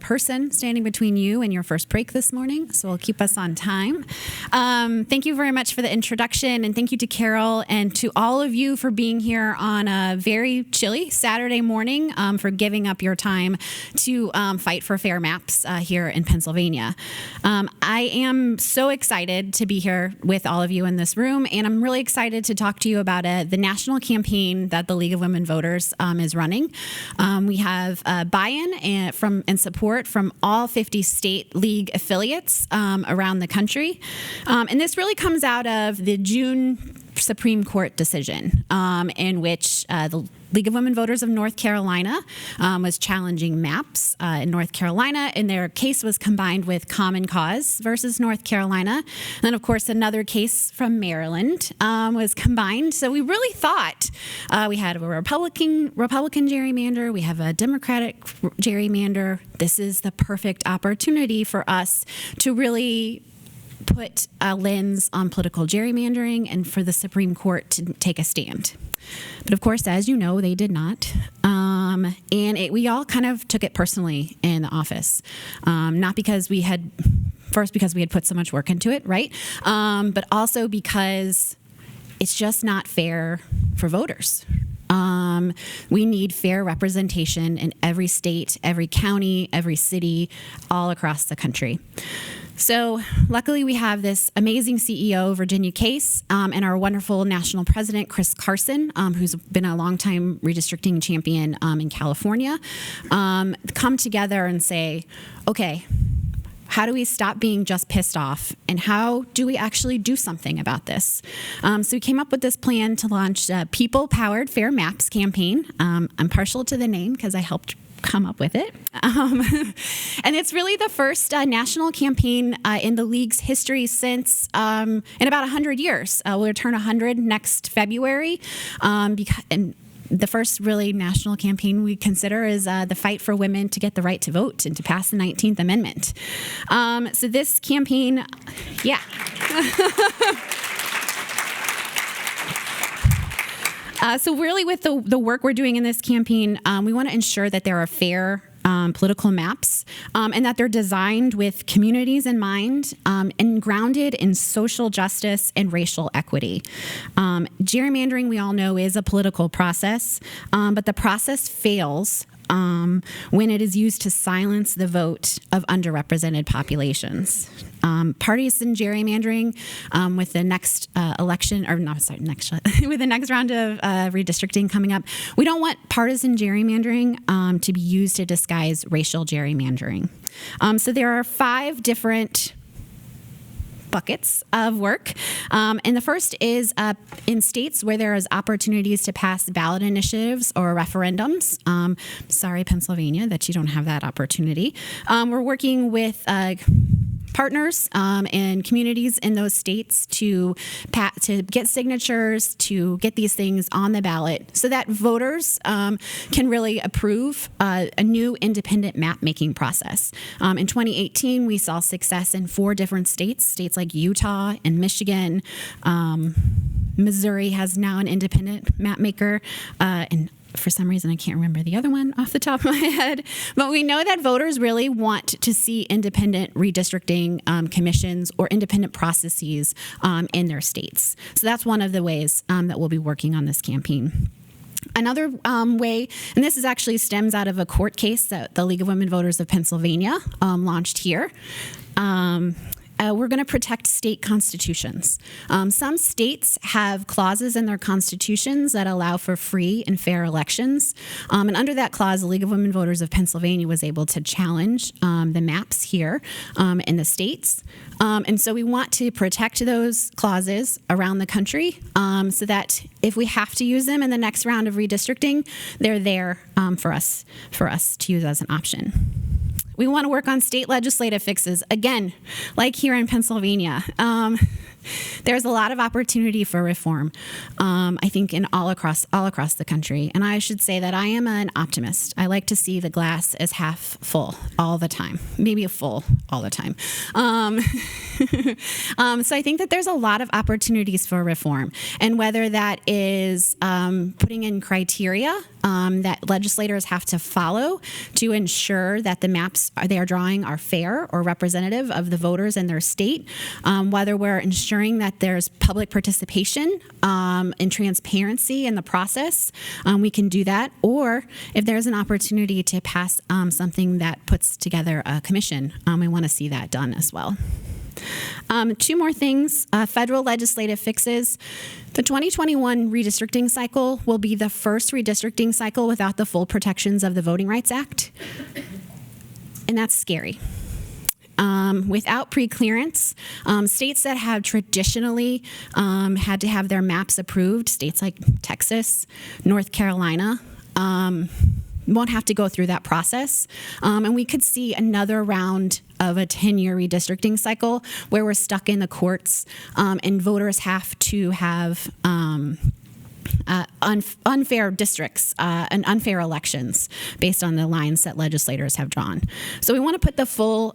person standing between you and your first break this morning, so we'll keep us on time. Thank you very much for the introduction, and thank you to Carol and to all of you for being here on a very chilly Saturday morning, for giving up your time to fight for fair maps here in Pennsylvania. I am so excited to be here with all of you in this room, and I'm really excited to talk to you about the national campaign that the League of Women Voters is running. We have buy-in and support from all 50 state league affiliates around the country. And this really comes out of the June Supreme Court decision in which the League of Women Voters of North Carolina was challenging maps in North Carolina, and their case was combined with Common Cause versus North Carolina. And then, of course, another case from Maryland was combined. So we really thought we had a Republican gerrymander, we have a Democratic gerrymander. This is the perfect opportunity for us to really put a lens on political gerrymandering and for the Supreme Court to take a stand. But of course, as you know, they did not. We all kind of took it personally in the office. Not because we had put so much work into it, right? But also because it's just not fair for voters. We need fair representation in every state, every county, every city, all across the country. So luckily we have this amazing CEO, Virginia Case, and our wonderful national president, Chris Carson, who's been a longtime redistricting champion in California, come together and say, okay, how do we stop being just pissed off, and how do we actually do something about this? So we came up with this plan to launch a People-Powered Fair Maps campaign. I'm partial to the name because I helped come up with it. And it's really the first national campaign in the League's history since in about 100 years. We'll turn 100 next February. And the first really national campaign we consider is the fight for women to get the right to vote and to pass the 19th Amendment. So this campaign, yeah. So really with the work we're doing in this campaign, we want to ensure that there are fair political maps and that they're designed with communities in mind and grounded in social justice and racial equity. Gerrymandering, we all know, is a political process, but the process fails when it is used to silence the vote of underrepresented populations. Partisan gerrymandering with the next with the next round of redistricting coming up, we don't want partisan gerrymandering to be used to disguise racial gerrymandering. So there are 5 different buckets of work. And the first is in states where there is opportunities to pass ballot initiatives or referendums. Sorry, Pennsylvania, that you don't have that opportunity. We're working with partners and communities in those states to get signatures, to get these things on the ballot so that voters can really approve a new independent map-making process. In 2018, we saw success in 4 different states like Utah and Michigan. Missouri has now an independent map maker, and for some reason, I can't remember the other one off the top of my head. But we know that voters really want to see independent redistricting commissions or independent processes in their states. So that's one of the ways that we'll be working on this campaign. Another way, and this is actually stems out of a court case that the League of Women Voters of Pennsylvania launched here. We're going to protect state constitutions. Some states have clauses in their constitutions that allow for free and fair elections. And under that clause, the League of Women Voters of Pennsylvania was able to challenge the maps here in the states. And so we want to protect those clauses around the country so that if we have to use them in the next round of redistricting, they're there for us to use as an option. We want to work on state legislative fixes, again, like here in Pennsylvania. There's a lot of opportunity for reform, I think, in all across the country. And I should say that I am an optimist. I like to see the glass as half full all the time, maybe full all the time. So I think that there's a lot of opportunities for reform, and whether that is putting in criteria that legislators have to follow to ensure that the maps they are drawing are fair or representative of the voters in their state, whether we're ensuring that there's public participation and transparency in the process, we can do that. Or if there's an opportunity to pass something that puts together a commission, we want to see that done as well. 2 more things, federal legislative fixes. The 2021 redistricting cycle will be the first redistricting cycle without the full protections of the Voting Rights Act. And that's scary. without preclearance. States that have traditionally had to have their maps approved, states like Texas, North Carolina, won't have to go through that process. And we could see another round of a 10-year redistricting cycle where we're stuck in the courts and voters have to have unfair districts and unfair elections based on the lines that legislators have drawn. So we want to put the full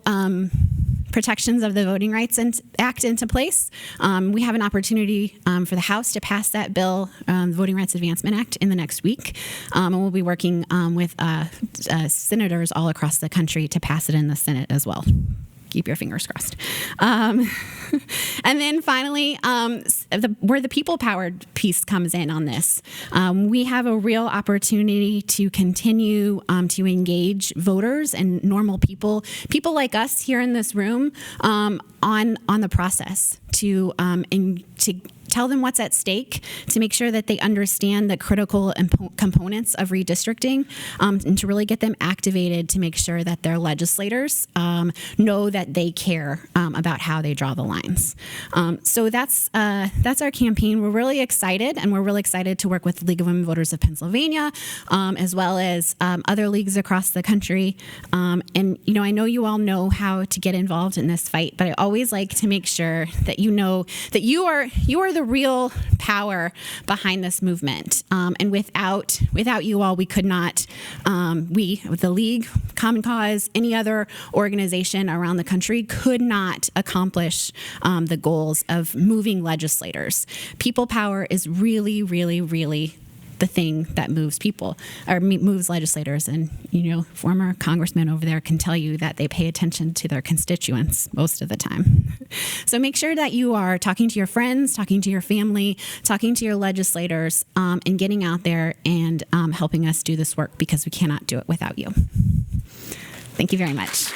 protections of the Voting Rights Act into place. We have an opportunity for the House to pass that bill, the Voting Rights Advancement Act, in the next week. And we'll be working with senators all across the country to pass it in the Senate as well. Keep your fingers crossed. And then finally, where the people-powered piece comes in on this, we have a real opportunity to continue to engage voters and normal people like us here in this room, on the process to tell them what's at stake, to make sure that they understand the critical components of redistricting, and to really get them activated to make sure that their legislators know that they care about how they draw the lines. So that's our campaign. We're really excited, and we're really excited to work with the League of Women Voters of Pennsylvania, as well as other leagues across the country. And I know you all know how to get involved in this fight, but I always like to make sure that you know that you are the real power behind this movement. And without you all, we could not, the League, Common Cause, any other organization around the country could not accomplish the goals of moving legislators. People power is really, really, really the thing that moves people or moves legislators. And, former congressman over there can tell you that they pay attention to their constituents most of the time. So make sure that you are talking to your friends, talking to your family, talking to your legislators, and getting out there and helping us do this work, because we cannot do it without you. Thank you very much.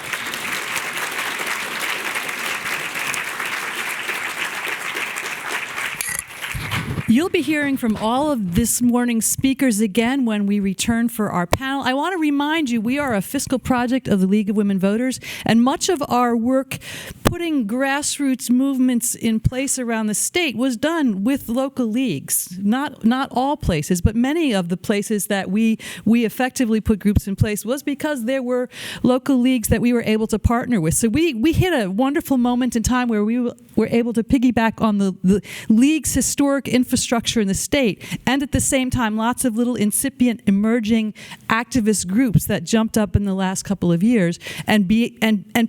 You'll be hearing from all of this morning's speakers again when we return for our panel. I want to remind you, we are a fiscal project of the League of Women Voters, and much of our work putting grassroots movements in place around the state was done with local leagues. Not all places, but many of the places that we effectively put groups in place was because there were local leagues that we were able to partner with. So we hit a wonderful moment in time where we were able to piggyback on the league's historic infrastructure in the state, and at the same time lots of little incipient emerging activist groups that jumped up in the last couple of years and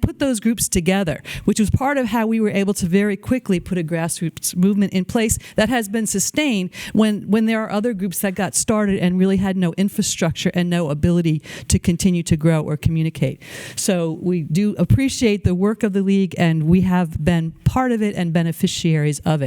put those groups together, which was part of how we were able to very quickly put a grassroots movement in place that has been sustained when there are other groups that got started and really had no infrastructure and no ability to continue to grow or communicate. So we do appreciate the work of the League, and we have been part of it and beneficiaries of it.